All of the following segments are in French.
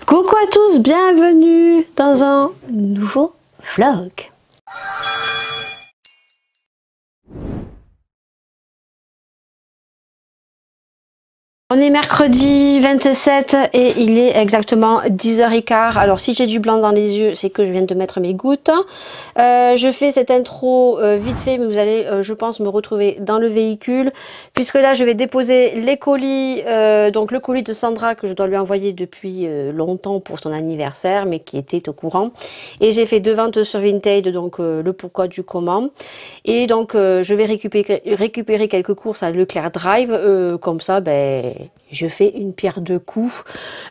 Coucou à tous, bienvenue dans un nouveau vlog. On est mercredi 27 et il est exactement 10h15. Alors si j'ai du blanc dans les yeux, c'est que je viens de mettre mes gouttes. Je fais cette intro vite fait, mais vous allez, je pense, me retrouver dans le véhicule. Puisque là, je vais déposer les colis. Donc le colis de Sandra que je dois lui envoyer depuis longtemps pour son anniversaire, mais qui était au courant. Et j'ai fait 2 ventes sur Vinted, donc le pourquoi du comment. Et donc je vais récupérer quelques courses à Leclerc Drive. Comme ça, ben... je fais une pierre deux coups.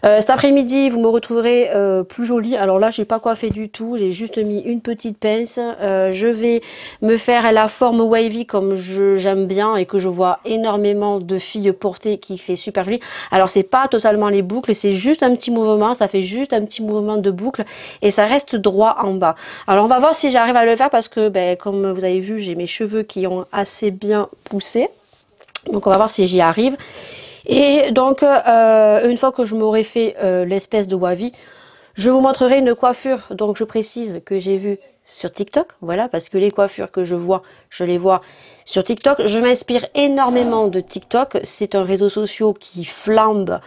Cet après-midi, vous me retrouverez plus jolie. Alors là, je n'ai pas coiffé du tout. J'ai juste mis une petite pince. Je vais me faire la forme wavy comme j'aime bien et que je vois énormément de filles porter qui fait super joli. Alors, c'est pas totalement les boucles. C'est juste un petit mouvement. Ça fait juste un petit mouvement de boucle et ça reste droit en bas. Alors, on va voir si j'arrive à le faire parce que, ben, comme vous avez vu, j'ai mes cheveux qui ont assez bien poussé. Donc, on va voir si j'y arrive. Et donc, une fois que je m'aurai fait l'espèce de wavy, je vous montrerai une coiffure. Donc, je précise que j'ai vu sur TikTok. Voilà, parce que les coiffures que je vois, je les vois sur TikTok. Je m'inspire énormément de TikTok. C'est un réseau social qui flambe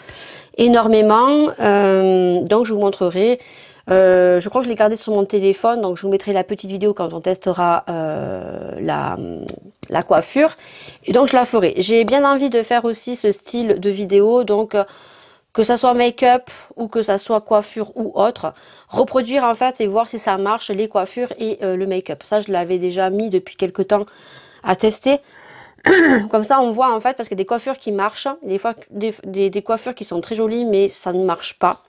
énormément. Donc, je vous montrerai. Je crois que je l'ai gardé sur mon téléphone, donc je vous mettrai la petite vidéo quand on testera la coiffure. Et donc je la ferai. J'ai bien envie de faire aussi ce style de vidéo, donc que ça soit make-up ou que ça soit coiffure ou autre. Reproduire en fait et voir si ça marche, les coiffures et le make-up. Ça je l'avais déjà mis depuis quelques temps à tester. Comme ça on voit en fait, parce qu'il y a des coiffures qui marchent, des fois des coiffures qui sont très jolies mais ça ne marche pas.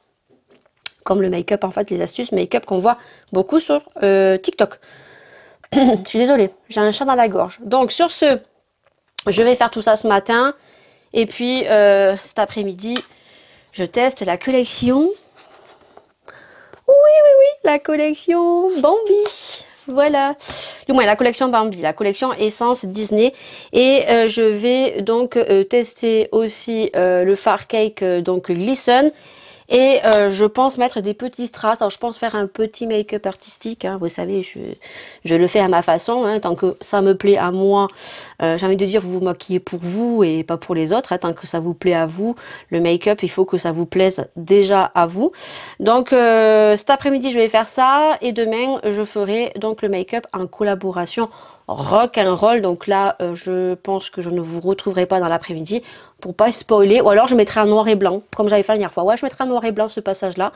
Comme le make-up, en fait, les astuces make-up qu'on voit beaucoup sur TikTok. Je suis désolée, j'ai un chat dans la gorge. Donc, sur ce, je vais faire tout ça ce matin. Et puis, cet après-midi, je teste la collection. Oui, la collection Bambi. Voilà. Du moins, la collection Bambi, la collection Essence Disney. Et je vais donc tester aussi le Far Cake, donc Glisten. Et je pense mettre des petits strass. Alors je pense faire un petit make-up artistique. Hein. Vous savez, je le fais à ma façon. Hein. Tant que ça me plaît à moi, j'ai envie de dire, vous vous maquillez pour vous et pas pour les autres. Hein. Tant que ça vous plaît à vous, le make-up, il faut que ça vous plaise déjà à vous. Donc cet après-midi, je vais faire ça. Et demain, je ferai donc le make-up en collaboration rock and roll. Donc là, je pense que je ne vous retrouverai pas dans l'après-midi pour pas spoiler. Ou alors je mettrai un noir et blanc, comme j'avais fait la dernière fois. Ouais, je mettrai un noir et blanc ce passage-là.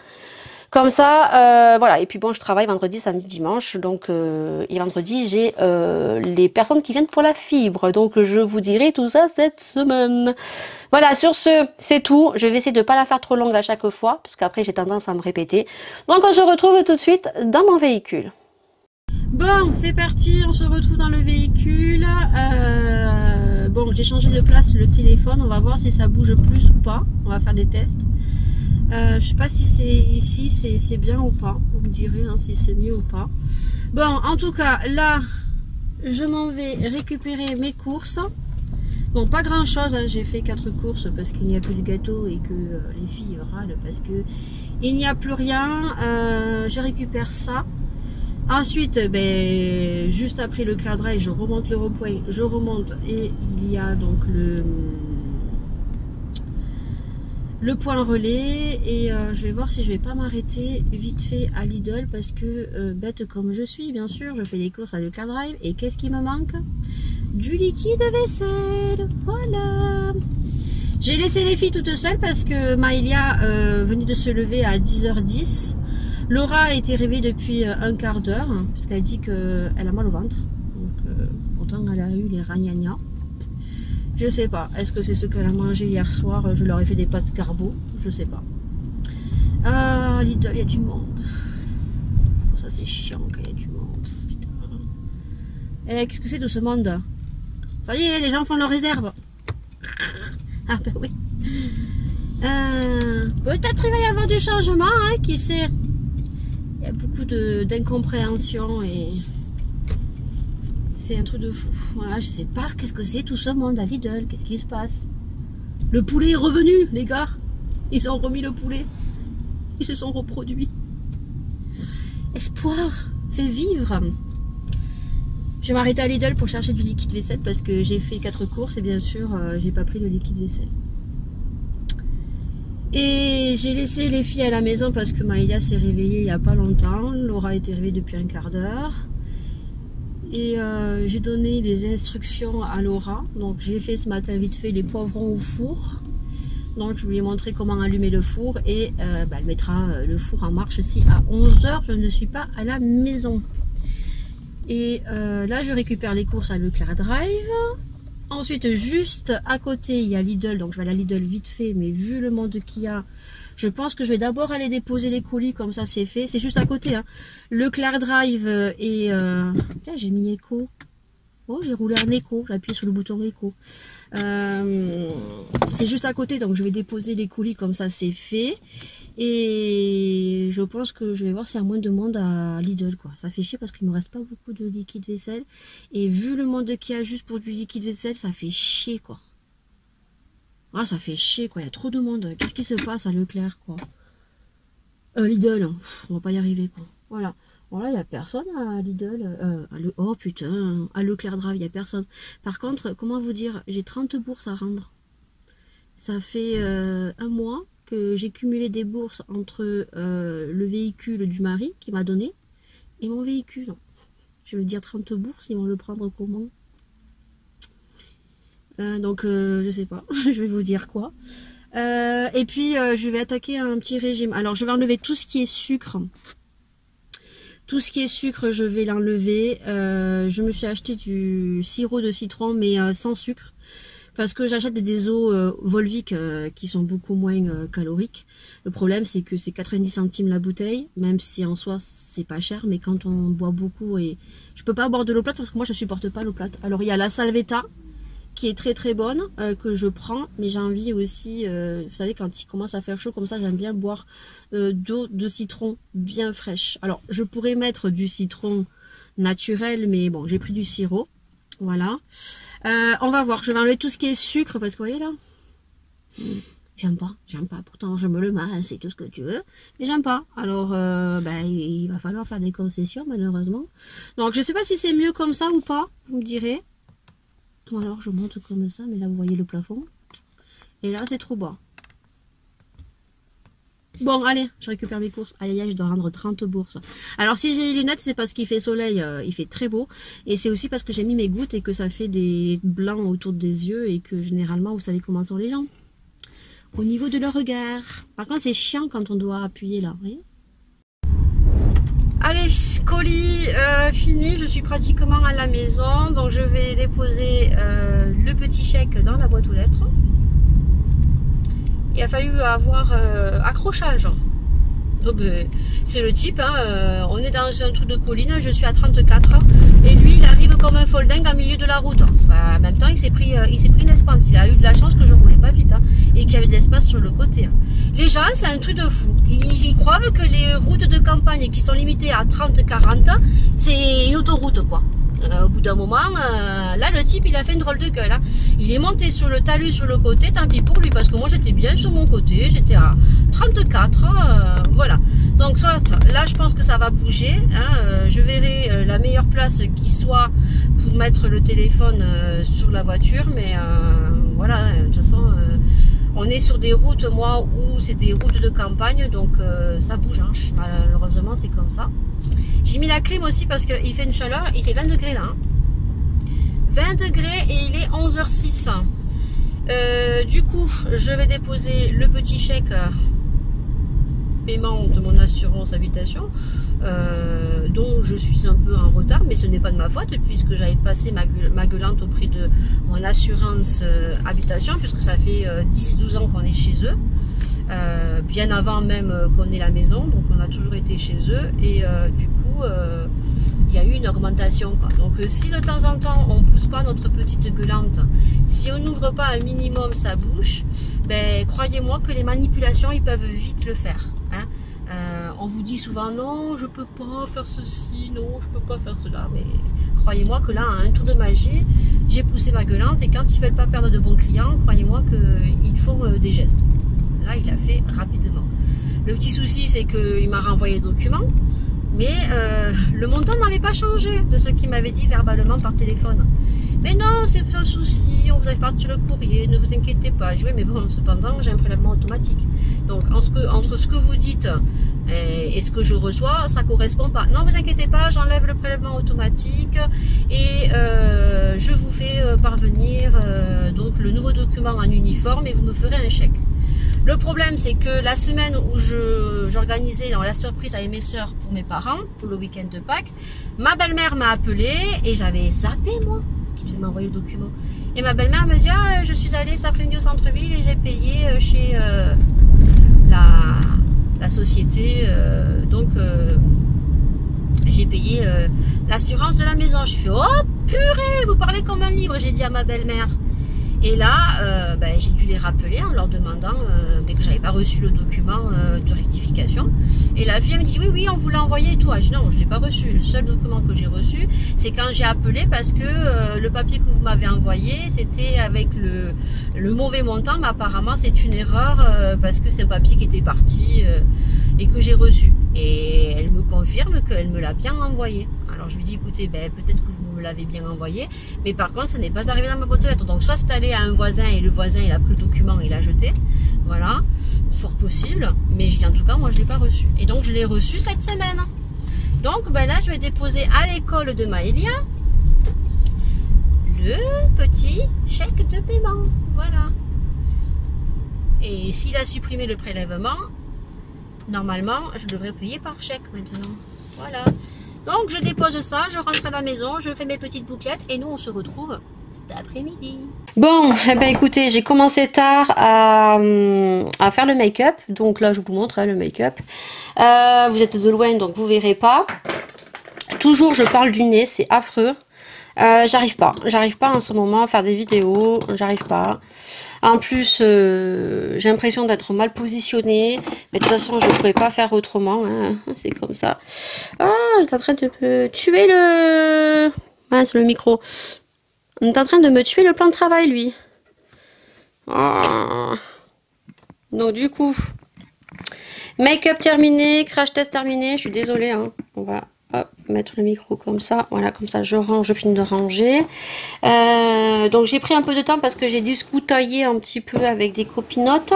Comme ça, voilà. Et puis bon, je travaille vendredi, samedi, dimanche. Donc, et vendredi, j'ai les personnes qui viennent pour la fibre. Donc, je vous dirai tout ça cette semaine. Voilà, sur ce, c'est tout. Je vais essayer de ne pas la faire trop longue à chaque fois, parce qu'après, j'ai tendance à me répéter. Donc, on se retrouve tout de suite dans mon véhicule. Bon, c'est parti, on se retrouve dans le véhicule. Bon, j'ai changé de place le téléphone, on va voir si ça bouge plus ou pas. On va faire des tests. Je sais pas si c'est ici, c'est bien ou pas. Vous me direz hein, si c'est mieux ou pas. Bon, en tout cas, là, je m'en vais récupérer mes courses. Bon, pas grand chose, hein. J'ai fait 4 courses parce qu'il n'y a plus de gâteau et que les filles râlent parce que il n'y a plus rien. Je récupère ça. Ensuite, ben, juste après le Leclerc Drive, je remonte le rond-point, je remonte et il y a donc le point relais et je vais voir si je vais pas m'arrêter vite fait à Lidl parce que bête comme je suis, bien sûr, je fais des courses à Leclerc Drive et qu'est-ce qui me manque? Du liquide vaisselle, voilà. J'ai laissé les filles toutes seules parce que Maëlia venait de se lever à 10h10. Laura a été réveillée depuis un quart d'heure, puisqu'elle dit qu'elle a mal au ventre. Donc, pourtant, elle a eu les ragnagnas. Je sais pas. Est-ce que c'est ce qu'elle a mangé hier soir? Je leur ai fait des pâtes carbo. Je sais pas. Ah, Lidl, il y a du monde. Ça, c'est chiant quand il y a du monde. Putain. Eh, qu'est-ce que c'est tout ce monde? Ça y est, les gens font leur réserve. Ah, ben oui. Peut-être il va y avoir du changement, hein, qui sait. Il y a beaucoup d'incompréhension et c'est un truc de fou. Voilà, je sais pas qu'est-ce que c'est tout ce monde à Lidl, qu'est-ce qui se passe? Le poulet est revenu, les gars. Ils ont remis le poulet. Ils se sont reproduits. Espoir fait vivre. Je vais m'arrêter à Lidl pour chercher du liquide vaisselle parce que j'ai fait 4 courses et bien sûr j'ai pas pris le liquide vaisselle. Et j'ai laissé les filles à la maison parce que Maïlia s'est réveillée il n'y a pas longtemps. Laura était réveillée depuis un quart d'heure. Et j'ai donné les instructions à Laura. Donc j'ai fait ce matin vite fait les poivrons au four. Donc je lui ai montré comment allumer le four. Et elle mettra le four en marche si à 11 h je ne suis pas à la maison. Et là je récupère les courses à Leclerc Drive. Ensuite, juste à côté, il y a Lidl, donc je vais aller à Lidl vite fait, mais vu le monde qu'il y a, je pense que je vais d'abord aller déposer les colis, comme ça c'est fait. C'est juste à côté, hein. Leclerc Drive et... Là, j'ai mis écho. Oh, j'ai roulé en écho, j'ai appuyé sur le bouton écho. C'est juste à côté, donc je vais déposer les colis, comme ça c'est fait. Et je pense que je vais voir s'il y a moins de monde à Lidl, quoi. Ça fait chier parce qu'il ne me reste pas beaucoup de liquide vaisselle. Et vu le monde qu'il y a juste pour du liquide vaisselle, ça fait chier, quoi. Ah, ça fait chier, quoi. Il y a trop de monde. Qu'est-ce qui se passe à Leclerc, quoi? Lidl, hein. On va pas y arriver, quoi. Voilà. Voilà, il n'y a personne à Lidl. Oh putain, à Leclerc Drive, il n'y a personne. Par contre, comment vous dire, j'ai 30 bourses à rendre. Ça fait un mois que j'ai cumulé des bourses entre le véhicule du mari qui m'a donné et mon véhicule. Je veux dire 30 bourses, ils vont le prendre comment? Donc je sais pas, je vais vous dire quoi. Et puis je vais attaquer un petit régime. Alors je vais enlever tout ce qui est sucre. Tout ce qui est sucre, je vais l'enlever. Je me suis acheté du sirop de citron mais sans sucre. Parce que j'achète des eaux Volvic qui sont beaucoup moins caloriques. Le problème c'est que c'est 90 centimes la bouteille, même si en soi c'est pas cher, mais quand on boit beaucoup et je peux pas boire de l'eau plate parce que moi je supporte pas l'eau plate. Alors il y a la Salvetta qui est très très bonne que je prends, mais j'ai envie aussi, vous savez quand il commence à faire chaud comme ça, j'aime bien boire d'eau de citron bien fraîche. Alors je pourrais mettre du citron naturel, mais bon j'ai pris du sirop, voilà. On va voir, je vais enlever tout ce qui est sucre parce que vous voyez là, j'aime pas, pourtant je me le masse et tout ce que tu veux, mais j'aime pas, alors il va falloir faire des concessions malheureusement. Donc je sais pas si c'est mieux comme ça ou pas, vous me direz. Ou alors je monte comme ça, mais là vous voyez le plafond, et là c'est trop bas. Bon allez, je récupère mes courses. Aïe aïe, je dois rendre 30 bourses. Alors si j'ai les lunettes, c'est parce qu'il fait soleil, il fait très beau. Et c'est aussi parce que j'ai mis mes gouttes et que ça fait des blancs autour des yeux. Et que généralement, vous savez comment sont les gens au niveau de leur regard. Par contre, c'est chiant quand on doit appuyer là, vous voyez. Allez, colis fini, je suis pratiquement à la maison. Donc je vais déposer le petit chèque dans la boîte aux lettres. Il a fallu avoir accrochage. C'est le type, hein, on est dans un trou de colline, je suis à 34 et lui il arrive comme un folding au milieu de la route. En même temps il s'est pris une espèce, il a eu de la chance que je roulais pas vite et qu'il y avait de l'espace sur le côté. Les gens c'est un truc de fou, ils croient que les routes de campagne qui sont limitées à 30-40 c'est une autoroute quoi. Au bout d'un moment, là le type il a fait une drôle de gueule, hein. Il est monté sur le talus sur le côté, tant pis pour lui parce que moi j'étais bien sur mon côté, j'étais à 34, voilà. Donc soit là je pense que ça va bouger, hein, je verrai la meilleure place qui soit pour mettre le téléphone sur la voiture, mais voilà, de toute façon on est sur des routes moi où c'est des routes de campagne, donc ça bouge, hein. Malheureusement c'est comme ça. J'ai mis la clim aussi parce qu'il fait une chaleur, il fait 20 degrés là. Hein. 20 degrés et il est 11h06. Du coup, je vais déposer le petit chèque paiement de mon assurance habitation, dont je suis un peu en retard, mais ce n'est pas de ma faute puisque j'avais passé ma gueulante auprès de mon assurance habitation, puisque ça fait 10-12 ans qu'on est chez eux. Bien avant même qu'on ait la maison, donc on a toujours été chez eux et du coup il y a eu une augmentation quoi. Donc si de temps en temps on pousse pas notre petite gueulante, si on n'ouvre pas un minimum sa bouche, ben croyez-moi que les manipulations ils peuvent vite le faire, hein. On vous dit souvent non je peux pas faire ceci, non je peux pas faire cela, mais croyez-moi que là à un tour de magie j'ai poussé ma gueulante et quand ils veulent pas perdre de bons clients, croyez-moi qu'ils font des gestes. Là, il a fait rapidement. Le petit souci, c'est qu'il m'a renvoyé le document, mais le montant n'avait pas changé de ce qu'il m'avait dit verbalement par téléphone. Mais non, c'est pas un souci, on vous avait parti le courrier, ne vous inquiétez pas. Je dis, oui, mais bon, cependant, j'ai un prélèvement automatique. Donc, entre ce que vous dites et ce que je reçois, ça correspond pas. Non, vous inquiétez pas, j'enlève le prélèvement automatique et je vous fais parvenir donc le nouveau document en uniforme et vous me ferez un chèque. Le problème, c'est que la semaine où j'organisais la surprise avec mes soeurs pour mes parents, pour le week-end de Pâques, ma belle-mère m'a appelé et j'avais zappé, moi, qui devait m'envoyer le document. Et ma belle-mère me dit, ah, je suis allée cet après-midi au centre-ville et j'ai payé chez la société, j'ai payé l'assurance de la maison. J'ai fait, oh purée, vous parlez comme un livre, j'ai dit à ma belle-mère. Et là, j'ai dû les rappeler en leur demandant dès que j'avais pas reçu le document de rectification. Et la fille elle me dit oui, on vous l'a envoyé et tout. Ah, je dis non, je l'ai pas reçu. Le seul document que j'ai reçu, c'est quand j'ai appelé parce que le papier que vous m'avez envoyé, c'était avec le mauvais montant, mais apparemment c'est une erreur parce que c'est un papier qui était parti et que j'ai reçu. Et elle me confirme qu'elle me l'a bien envoyé. Alors je lui dis écoutez, peut-être que vous me l'avez bien envoyé, mais par contre ce n'est pas arrivé dans ma boîte aux lettres. Donc soit c'est allé à un voisin et le voisin il a pris le document et il l'a jeté. Voilà, fort possible. Mais je dis en tout cas moi je ne l'ai pas reçu. Et donc je l'ai reçu cette semaine. Donc là je vais déposer à l'école de Maëlia le petit chèque de paiement. Voilà. Et s'il a supprimé le prélèvement, normalement, je devrais payer par chèque maintenant. Voilà. Donc, je dépose ça, je rentre à la maison, je fais mes petites bouclettes et nous, on se retrouve cet après-midi. Bon, écoutez, j'ai commencé tard à faire le make-up. Donc là, je vous montre le make-up. Vous êtes de loin, donc vous verrez pas. Toujours, je parle du nez, c'est affreux. J'arrive pas en ce moment à faire des vidéos, j'arrive pas. En plus, j'ai l'impression d'être mal positionnée, mais de toute façon, je ne pourrais pas faire autrement, hein. C'est comme ça. Ah, il est en train de me tuer le... Mince, le micro. Il est en train de me tuer le plan de travail, lui. Ah. Donc, du coup, make-up terminé, crash test terminé. Je suis désolée, hein. On va... Hop, mettre le micro comme ça, voilà, comme ça je range, je finis de ranger. Donc j'ai pris un peu de temps parce que j'ai dû scoutailler un petit peu avec des copinotes.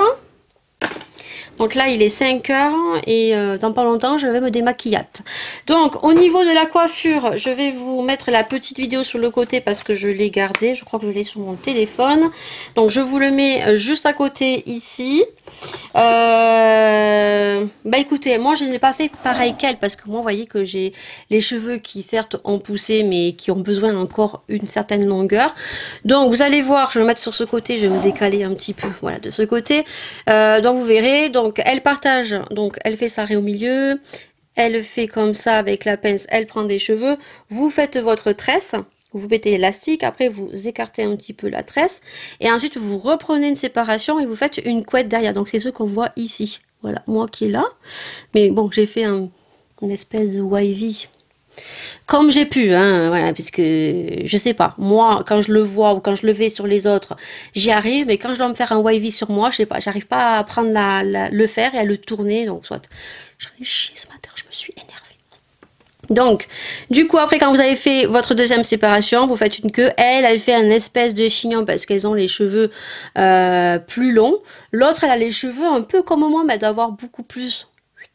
Donc là il est 5 h et dans pas longtemps je vais me démaquiller. Donc au niveau de la coiffure, je vais vous mettre la petite vidéo sur le côté parce que je l'ai gardée, je crois que je l'ai sur mon téléphone. Donc je vous le mets juste à côté ici. Écoutez, moi je n'ai pas fait pareil qu'elle parce que moi vous voyez que j'ai les cheveux qui certes ont poussé mais qui ont besoin encore une certaine longueur. Donc vous allez voir, je vais me mettre sur ce côté, je vais me décaler un petit peu, voilà, de ce côté. Donc vous verrez, donc elle partage, donc elle fait sa raie au milieu, elle fait comme ça avec la pince, elle prend des cheveux, vous faites votre tresse. Vous mettez l'élastique, après vous écartez un petit peu la tresse et ensuite vous reprenez une séparation et vous faites une couette derrière. Donc c'est ce qu'on voit ici. Voilà, moi qui est là. Mais bon, j'ai fait une espèce de wavy comme j'ai pu, hein, voilà, puisque je sais pas, moi quand je le vois ou quand je le fais sur les autres, j'y arrive, mais quand je dois me faire un wavy sur moi, je sais pas, j'arrive pas à prendre le fer et à le tourner, donc soit j'en ai chié ce matin, je me suis énervée. Donc, du coup, après, quand vous avez fait votre deuxième séparation, vous faites une queue. Elle fait un espèce de chignon parce qu'elles ont les cheveux plus longs. L'autre, elle a les cheveux un peu comme moi, mais d'avoir beaucoup plus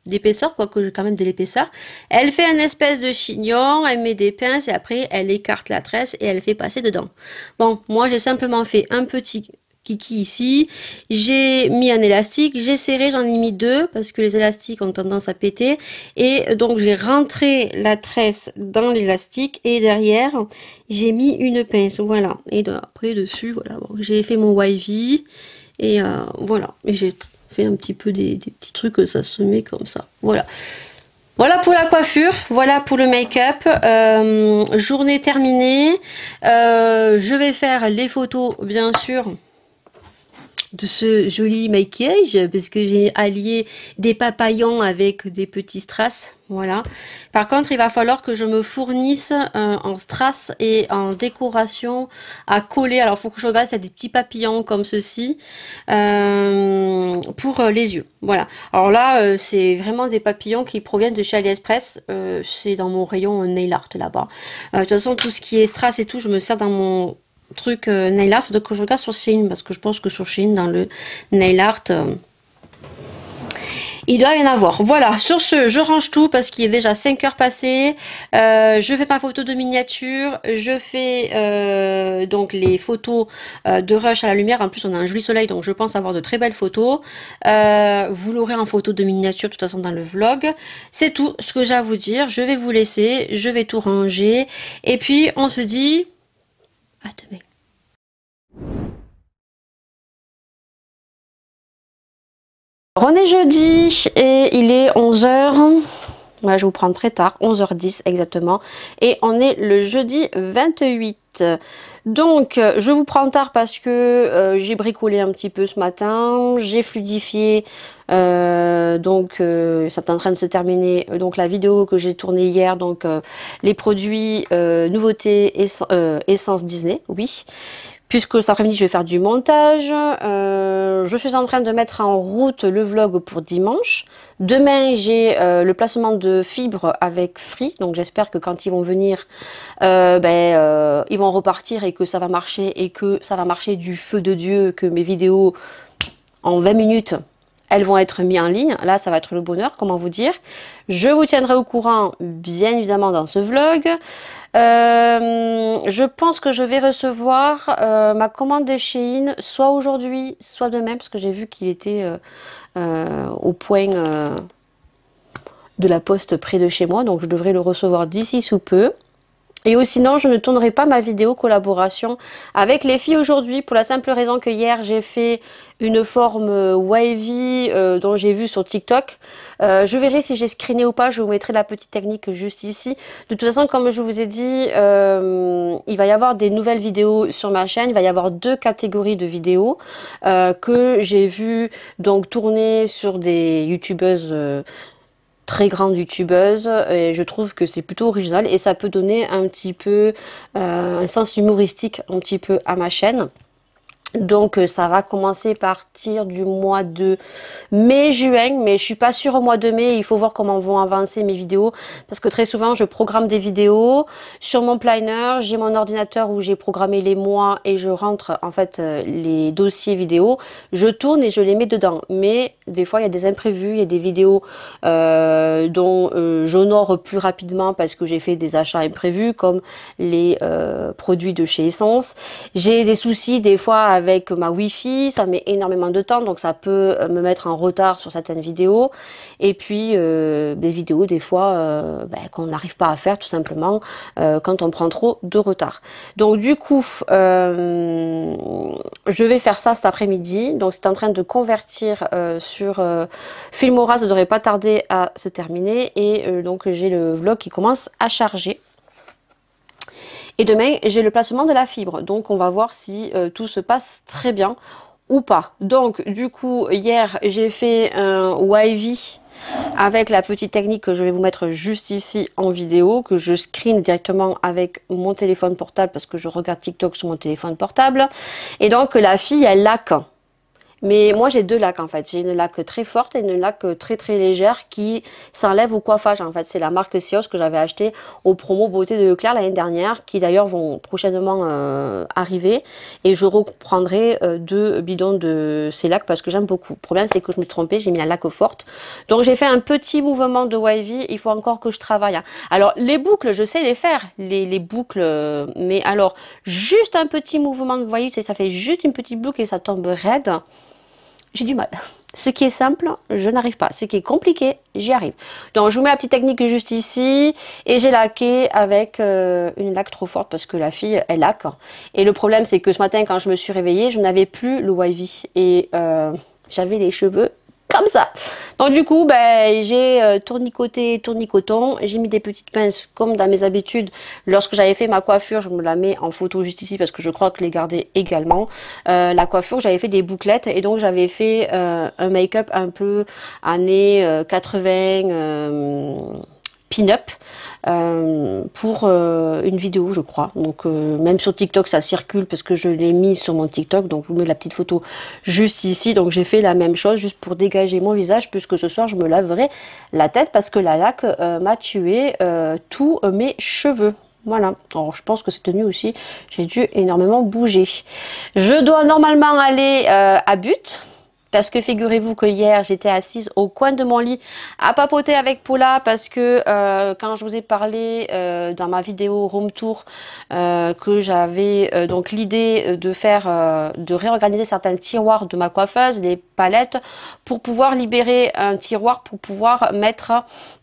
d'épaisseur, quoique j'ai quand même de l'épaisseur. Elle fait un espèce de chignon, elle met des pinces et après, elle écarte la tresse et elle fait passer dedans. Bon, moi, j'ai simplement fait un petit kiki ici, j'ai mis un élastique, j'ai serré, j'en ai mis 2 parce que les élastiques ont tendance à péter et donc j'ai rentré la tresse dans l'élastique et derrière j'ai mis une pince, voilà, et après dessus, voilà, bon, j'ai fait mon wavy et voilà, et j'ai fait un petit peu des petits trucs que ça se met comme ça, voilà. Voilà pour la coiffure, voilà pour le make-up, journée terminée, je vais faire les photos bien sûr de ce joli maquillage parce que j'ai allié des papillons avec des petits strass. Voilà. Par contre, il va falloir que je me fournisse en strass et en décoration à coller. Alors, il faut que je regarde, c'est des petits papillons comme ceci pour les yeux. Voilà. Alors là, c'est vraiment des papillons qui proviennent de chez AliExpress. C'est dans mon rayon nail art là-bas. De toute façon, tout ce qui est strass et tout, je me sers dans mon truc nail art. Donc, je regarde sur Shein parce que je pense que sur Shein, dans le nail art... il doit y en avoir. Voilà, sur ce, je range tout parce qu'il est déjà 5 heures passées. Je fais ma photo de miniature. Je fais donc les photos de rush à la lumière. En plus, on a un joli soleil, donc je pense avoir de très belles photos. Vous l'aurez en photo de miniature, de toute façon, dans le vlog. C'est tout ce que j'ai à vous dire. Je vais vous laisser. Je vais tout ranger. Et puis, on se dit à demain. On est jeudi et il est 11 h. Ouais, je vous prends très tard, 11 h 10 exactement. Et on est le jeudi 28. Donc, je vous prends tard parce que j'ai bricolé un petit peu ce matin. J'ai fluidifié. Donc, c'est en train de se terminer. Donc, la vidéo que j'ai tournée hier. Donc, les produits nouveautés essence Disney. Oui. Puisque cet après-midi, je vais faire du montage. Je suis en train de mettre en route le vlog pour dimanche. Demain, j'ai le placement de fibres avec Free. Donc, j'espère que quand ils vont venir, ils vont repartir et que ça va marcher. Et que ça va marcher du feu de Dieu. Que mes vidéos, en 20 minutes, elles vont être mises en ligne. Là, ça va être le bonheur, comment vous dire. Je vous tiendrai au courant, bien évidemment, dans ce vlog. Je pense que je vais recevoir ma commande de Shein soit aujourd'hui, soit demain, parce que j'ai vu qu'il était au point de la poste près de chez moi, donc je devrais le recevoir d'ici sous peu. Et ou sinon, je ne tournerai pas ma vidéo collaboration avec les filles aujourd'hui pour la simple raison que hier, j'ai fait une forme wavy dont j'ai vu sur TikTok. Je verrai si j'ai screené ou pas, je vous mettrai la petite technique juste ici. De toute façon, comme je vous ai dit, il va y avoir des nouvelles vidéos sur ma chaîne. Il va y avoir 2 catégories de vidéos que j'ai vu donc tourner sur des youtubeuses très grande youtubeuse et je trouve que c'est plutôt original et ça peut donner un petit peu un sens humoristique un petit peu à ma chaîne. Donc ça va commencer à partir du mois de mai-juin, mais je suis pas sûre au mois de mai, il faut voir comment vont avancer mes vidéos, parce que très souvent je programme des vidéos sur mon planner, j'ai mon ordinateur où j'ai programmé les mois et je rentre en fait les dossiers vidéo, je tourne et je les mets dedans, mais des fois il y a des imprévus, il y a des vidéos dont j'honore plus rapidement parce que j'ai fait des achats imprévus comme les produits de chez Essence. J'ai des soucis des fois avec ma Wi-Fi, ça met énormément de temps, donc ça peut me mettre en retard sur certaines vidéos. Et puis des vidéos des fois qu'on n'arrive pas à faire tout simplement quand on prend trop de retard. Donc du coup, je vais faire ça cet après-midi. Donc c'est en train de convertir sur Filmora, ça ne devrait pas tarder à se terminer. Et donc j'ai le vlog qui commence à charger. Et demain, j'ai le placement de la fibre. Donc, on va voir si tout se passe très bien ou pas. Donc, du coup, hier, j'ai fait un wavy avec la petite technique que je vais vous mettre juste ici en vidéo, que je screen directement avec mon téléphone portable parce que je regarde TikTok sur mon téléphone portable. Et donc, la fille, elle laque. Mais moi j'ai 2 laques en fait, j'ai une laque très forte et une laque très très légère qui s'enlève au coiffage en fait. C'est la marque Sios que j'avais acheté au promo beauté de Leclerc l'année dernière, qui d'ailleurs vont prochainement arriver. Et je reprendrai 2 bidons de ces laques parce que j'aime beaucoup. Le problème c'est que je me suis trompée, j'ai mis la laque forte. Donc j'ai fait un petit mouvement de wavy, il faut encore que je travaille. Hein. Alors les boucles, je sais les faire, les boucles, mais alors juste un petit mouvement de wavy, ça fait juste une petite boucle et ça tombe raide. J'ai du mal. Ce qui est simple, je n'arrive pas. Ce qui est compliqué, j'y arrive. Donc, je vous mets la petite technique juste ici. Et j'ai laqué avec une laque trop forte parce que la fille, elle laque. Et le problème, c'est que ce matin, quand je me suis réveillée, je n'avais plus le wavy. Et j'avais les cheveux comme ça. Donc du coup, ben, j'ai tournicoté, tournicoton. J'ai mis des petites pinces comme dans mes habitudes. Lorsque j'avais fait ma coiffure, je me la mets en photo juste ici parce que je crois que je l'ai gardée également. La coiffure, j'avais fait des bouclettes et donc j'avais fait un make-up un peu années 80 pin-up. Pour une vidéo je crois, donc même sur TikTok ça circule parce que je l'ai mis sur mon TikTok, donc je vous mets la petite photo juste ici. Donc j'ai fait la même chose juste pour dégager mon visage puisque ce soir je me laverai la tête parce que la laque m'a tué tous mes cheveux. Voilà, alors je pense que cette nuit aussi j'ai dû énormément bouger. Je dois normalement aller à But. Parce que figurez-vous que hier, j'étais assise au coin de mon lit à papoter avec Paula parce que quand je vous ai parlé dans ma vidéo Room Tour que j'avais donc l'idée de faire, de réorganiser certains tiroirs de ma coiffeuse, des palettes, pour pouvoir libérer un tiroir pour pouvoir mettre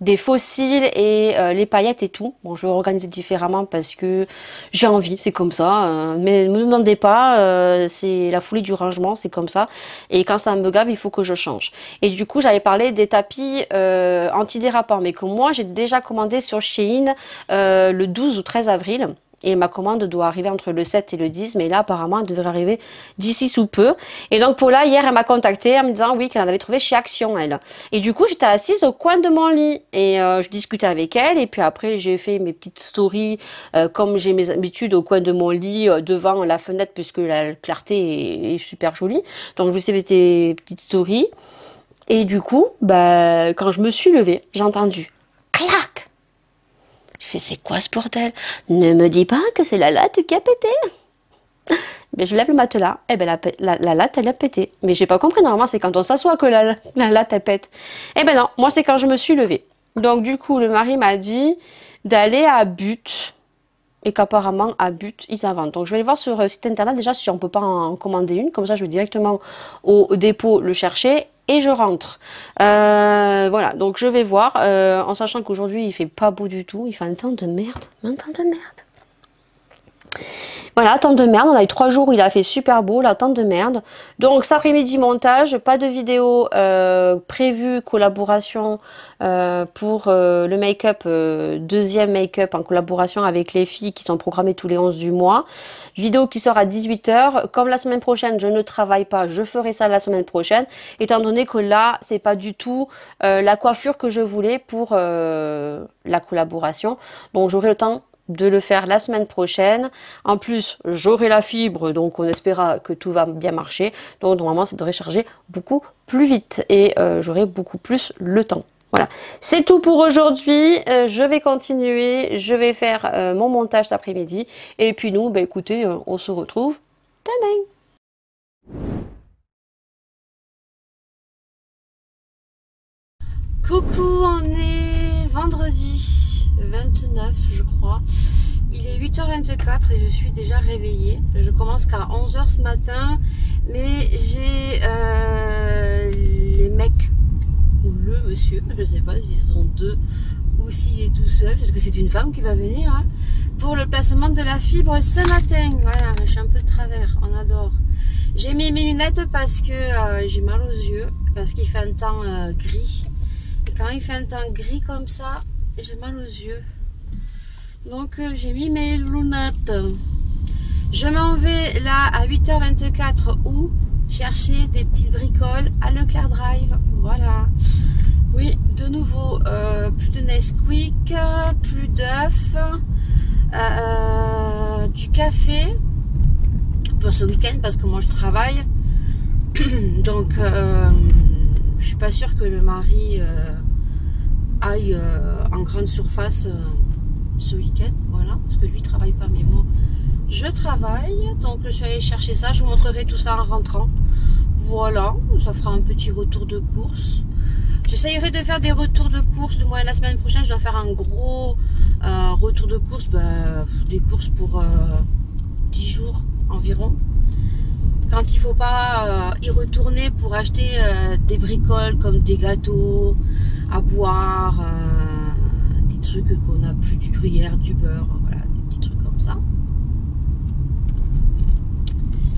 des fossiles et les paillettes et tout. Bon, je vais organiser différemment parce que j'ai envie, c'est comme ça. Mais ne me demandez pas, c'est la folie du rangement, c'est comme ça. Et quand ça me gave, il faut que je change. Et du coup, j'avais parlé des tapis antidérapants, mais que moi, j'ai déjà commandé sur Shein le 12 ou 13 avril. Et ma commande doit arriver entre le 7 et le 10, mais là, apparemment, elle devrait arriver d'ici sous peu. Et donc, Paula, hier, elle m'a contactée en me disant, oui, qu'elle en avait trouvé chez Action, elle. Et du coup, j'étais assise au coin de mon lit. Et je discutais avec elle. Et puis après, j'ai fait mes petites stories, comme j'ai mes habitudes, au coin de mon lit, devant la fenêtre, puisque la clarté est super jolie. Donc, je vous ai fait des petites stories. Et du coup, bah, quand je me suis levée, j'ai entendu clac. Je fais, c'est quoi ce bordel? Ne me dis pas que c'est la latte qui a pété. Mais je lève le matelas, et ben la latte elle a pété. Mais j'ai pas compris, normalement c'est quand on s'assoit que la latte elle pète. Et ben non, moi c'est quand je me suis levée. Donc du coup le mari m'a dit d'aller à But. Et qu'apparemment à But ils inventent. Donc je vais aller voir sur le site internet déjà si on peut pas en commander une. Comme ça je vais directement au dépôt le chercher. Et je rentre. Voilà, donc je vais voir, en sachant qu'aujourd'hui il fait pas beau du tout, il fait un temps de merde, un temps de merde. Voilà, temps de merde, on a eu 3 jours où il a fait super beau, là, temps de merde. Donc cet après-midi montage, pas de vidéo prévue, collaboration pour le make-up, deuxième make-up en collaboration avec les filles qui sont programmées tous les 11 du mois. Vidéo qui sort à 18 h. Comme la semaine prochaine, je ne travaille pas, je ferai ça la semaine prochaine, étant donné que là, c'est pas du tout la coiffure que je voulais pour la collaboration. Donc j'aurai le temps de le faire la semaine prochaine. En plus, j'aurai la fibre, donc on espéra que tout va bien marcher. Donc normalement, ça devrait charger beaucoup plus vite et j'aurai beaucoup plus le temps. Voilà, c'est tout pour aujourd'hui. Je vais continuer, je vais faire mon montage l'après-midi. Et puis nous, bah, écoutez, on se retrouve demain. Coucou, on est vendredi 29 je crois. Il est 8h24 et je suis déjà réveillée. Je commence qu'à 11 h ce matin. Mais j'ai les mecs ou le monsieur, je sais pas s'ils sont deux ou s'il est tout seul, parce que c'est une femme qui va venir hein, pour le placement de la fibre ce matin. Voilà, je suis un peu de travers, on adore. J'ai mis mes lunettes parce que j'ai mal aux yeux, parce qu'il fait un temps gris. Et quand il fait un temps gris comme ça, j'ai mal aux yeux. Donc j'ai mis mes lunettes. Je m'en vais là à 8h24 où chercher des petites bricoles à Leclerc Drive. Voilà. Oui, de nouveau, plus de Nesquik, plus d'œufs, du café pour ce week-end parce que moi je travaille. Donc je suis pas sûre que le mari aille en grande surface ce week-end, voilà, parce que lui travaille pas mais moi je travaille. Donc je suis allée chercher ça, je vous montrerai tout ça en rentrant. Voilà, ça fera un petit retour de course. J'essayerai de faire des retours de course, du moins la semaine prochaine je dois faire un gros retour de course, des courses pour 10 jours environ. Quand il faut pas y retourner pour acheter des bricoles comme des gâteaux à boire, des trucs qu'on n'a plus, du gruyère, du beurre, voilà, des petits trucs comme ça.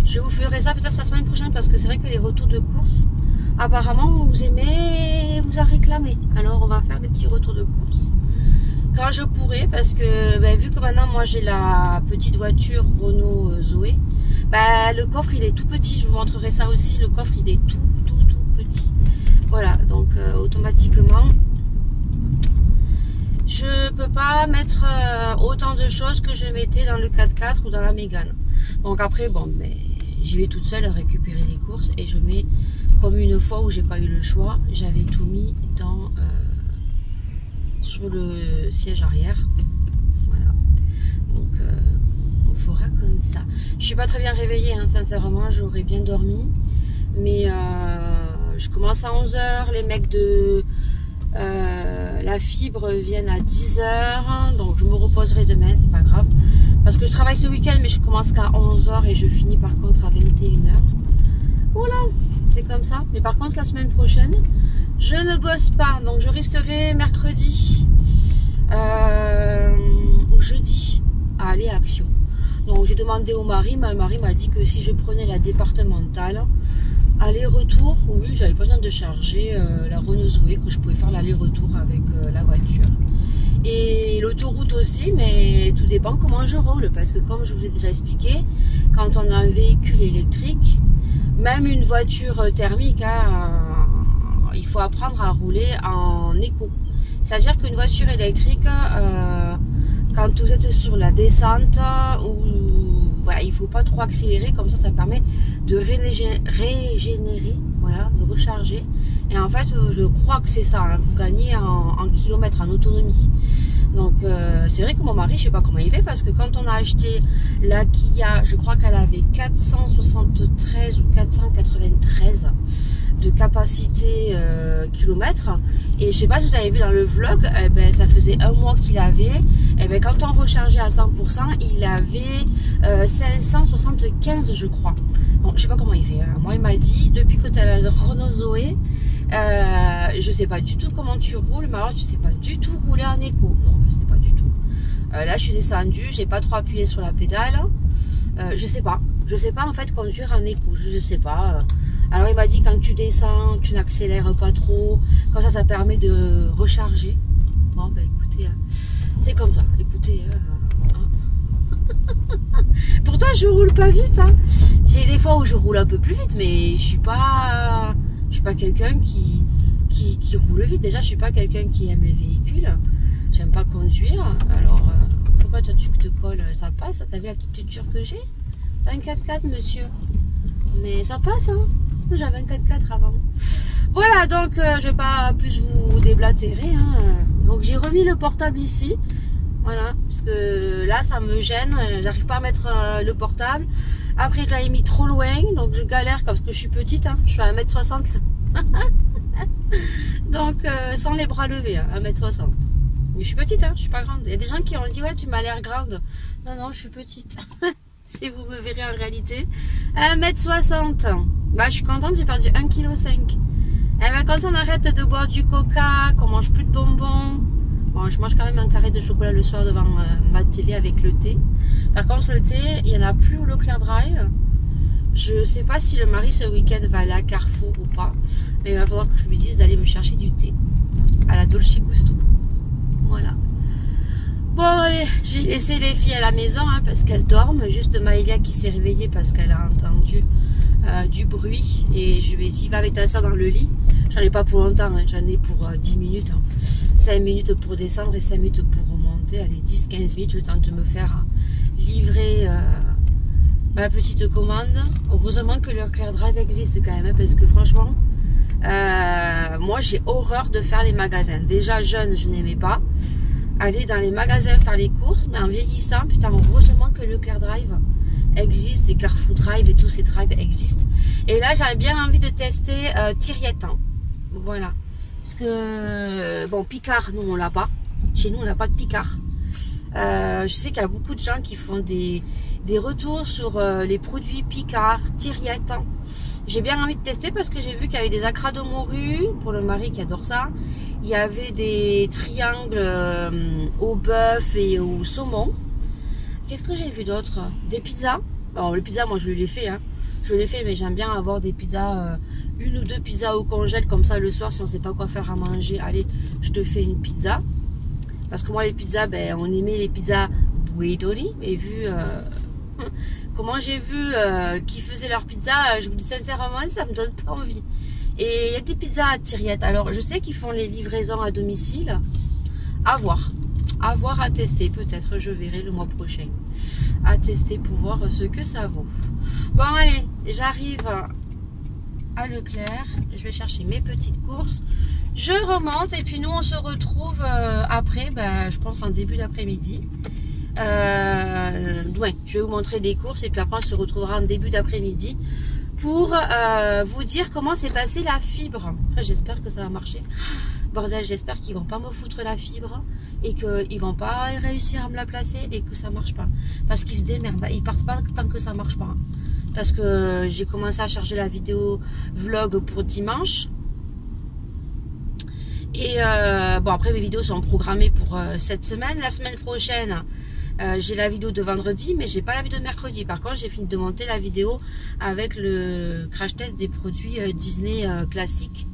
Je vous ferai ça peut-être la semaine prochaine parce que c'est vrai que les retours de course, apparemment vous aimez, vous en réclamez. Alors on va faire des petits retours de course quand je pourrai, parce que ben, vu que maintenant moi j'ai la petite voiture Renault Zoé, ben, le coffre il est tout petit, je vous montrerai ça aussi, le coffre il est tout petit. Voilà, donc automatiquement je peux pas mettre autant de choses que je mettais dans le 4x4 ou dans la Mégane. Donc après bon, mais j'y vais toute seule récupérer les courses et je mets, comme une fois où j'ai pas eu le choix, j'avais tout mis dans sur le siège arrière. Voilà, donc on fera comme ça. Je suis pas très bien réveillée, hein, sincèrement, j'aurais bien dormi, mais je commence à 11 h, les mecs de la fibre viennent à 10 h, donc je me reposerai demain, c'est pas grave, parce que je travaille ce week-end, mais je commence qu'à 11 h et je finis par contre à 21 h. Voilà, c'est comme ça. Mais par contre la semaine prochaine je ne bosse pas, donc je risquerai mercredi ou jeudi à aller à Action. Donc j'ai demandé au mari, mais le mari m'a dit que si je prenais la départementale aller-retour, oui, j'avais pas besoin de charger la Renault Zoé, que je pouvais faire l'aller-retour avec la voiture. Et l'autoroute aussi, mais tout dépend comment je roule, parce que comme je vous ai déjà expliqué, quand on a un véhicule électrique, même une voiture thermique, hein, il faut apprendre à rouler en éco. C'est-à-dire qu'une voiture électrique, quand vous êtes sur la descente, voilà, il ne faut pas trop accélérer, comme ça permet de régénérer, voilà, de recharger. Et en fait, je crois que c'est ça, hein, vous gagnez en kilomètres, en autonomie. Donc c'est vrai que mon mari, je sais pas comment il fait, parce que quand on a acheté la Kia, je crois qu'elle avait 473 ou 493 de capacité kilomètres, et je sais pas si vous avez vu dans le vlog, ben, ça faisait un mois qu'il avait, et ben, quand on rechargeait à 100%, il avait 575 je crois. Bon, je sais pas comment il fait, hein. Moi il m'a dit, depuis que tu as la Renault Zoé, je sais pas du tout comment tu roules, mais alors tu sais pas du tout rouler en éco. Non, je sais pas du tout. Là je suis descendue, j'ai pas trop appuyé sur la pédale. Je sais pas en fait conduire en éco, je sais pas. Alors il m'a dit quand tu descends, tu n'accélères pas trop, comme ça permet de recharger. Bon ben écoutez, c'est comme ça, écoutez. Pourtant je roule pas vite, hein. J'ai des fois où je roule un peu plus vite, mais je suis pas quelqu'un qui roule vite. Déjà je suis pas quelqu'un qui aime les véhicules, j'aime pas conduire. Alors pourquoi toi tu te colles? Ça passe, t'as vu la petite tuture que j'ai? T'as un 4x4 monsieur, mais ça passe, hein. J'avais un 4x4 avant. Voilà, donc je vais pas plus vous déblatérer, hein. Donc j'ai remis le portable ici. Voilà, parce que là ça me gêne, j'arrive pas à mettre le portable. Après je l'avais mis trop loin, donc je galère parce que je suis petite, hein. Je fais 1m60. Donc sans les bras levés, hein, 1m60. Mais je suis petite, hein, je suis pas grande. Il y a des gens qui ont dit ouais tu m'as l'air grande. Non, non, je suis petite. Si vous me verrez en réalité, 1m60. Bah je suis contente, j'ai perdu 1,5 kg. Et ben, quand on arrête de boire du coca, qu'on mange plus de bonbons. Bon, je mange quand même un carré de chocolat le soir devant ma télé avec le thé. Par contre, le thé, il n'y en a plus au Leclerc Drive. Je sais pas si le mari ce week-end va aller à Carrefour ou pas. Mais il va falloir que je lui dise d'aller me chercher du thé. À la Dolce Gusto. Voilà. Bon, allez, j'ai laissé les filles à la maison, hein, parce qu'elles dorment. Juste Maëlia qui s'est réveillée parce qu'elle a entendu du bruit. Et je lui ai dit, va avec ta soeur dans le lit. J'en ai pas pour longtemps, hein, j'en ai pour 10 minutes. Hein. 5 minutes pour descendre et 5 minutes pour remonter. Allez, 10-15 minutes, le temps de me faire livrer ma petite commande. Heureusement que le Leclerc Drive existe quand même, hein, parce que franchement, moi j'ai horreur de faire les magasins. Déjà jeune, je n'aimais pas aller dans les magasins faire les courses, mais en vieillissant, putain, heureusement que le Leclerc Drive existe, et Carrefour Drive et tous ces drives existent. Et là, j'avais bien envie de tester Thiriette. Hein. Voilà. Parce que, bon, Picard, nous, on l'a pas. Chez nous, on n'a pas de Picard. Je sais qu'il y a beaucoup de gens qui font des retours sur les produits Picard, Thiriette. Hein. J'ai bien envie de tester parce que j'ai vu qu'il y avait des acras de morue, pour le mari qui adore ça. Il y avait des triangles au bœuf et au saumon. Qu'est-ce que j'ai vu d'autre? Des pizzas. Bon, les pizzas, moi, je les fais. Hein. Je les fais, mais j'aime bien avoir des pizzas une ou deux pizzas au congèle, comme ça le soir, si on ne sait pas quoi faire à manger, allez, je te fais une pizza. Parce que moi, les pizzas, ben, on aimait les pizzas Buidori, mais vu comment j'ai vu qui faisaient leur pizza, je vous dis sincèrement, ça me donne pas envie. Et il y a des pizzas à tiriette. Alors, je sais qu'ils font les livraisons à domicile. À voir, à tester. Peut-être je verrai le mois prochain. À tester pour voir ce que ça vaut. Bon, allez, j'arrive à Leclerc. Je vais chercher mes petites courses. Je remonte et puis nous, on se retrouve après, ben, je pense en début d'après-midi. Ouais, je vais vous montrer des courses et puis après, on se retrouvera en début d'après-midi pour vous dire comment s'est passée la fibre. J'espère que ça va marcher. Bordel, j'espère qu'ils vont pas me foutre la fibre et qu'ils vont pas réussir à me la placer et que ça marche pas. Parce qu'ils se démerdent, ils partent pas tant que ça marche pas. Parce que j'ai commencé à charger la vidéo vlog pour dimanche. Et bon, après mes vidéos sont programmées pour cette semaine. La semaine prochaine, j'ai la vidéo de vendredi, mais j'ai pas la vidéo de mercredi. Par contre, j'ai fini de monter la vidéo avec le crash test des produits Disney classiques.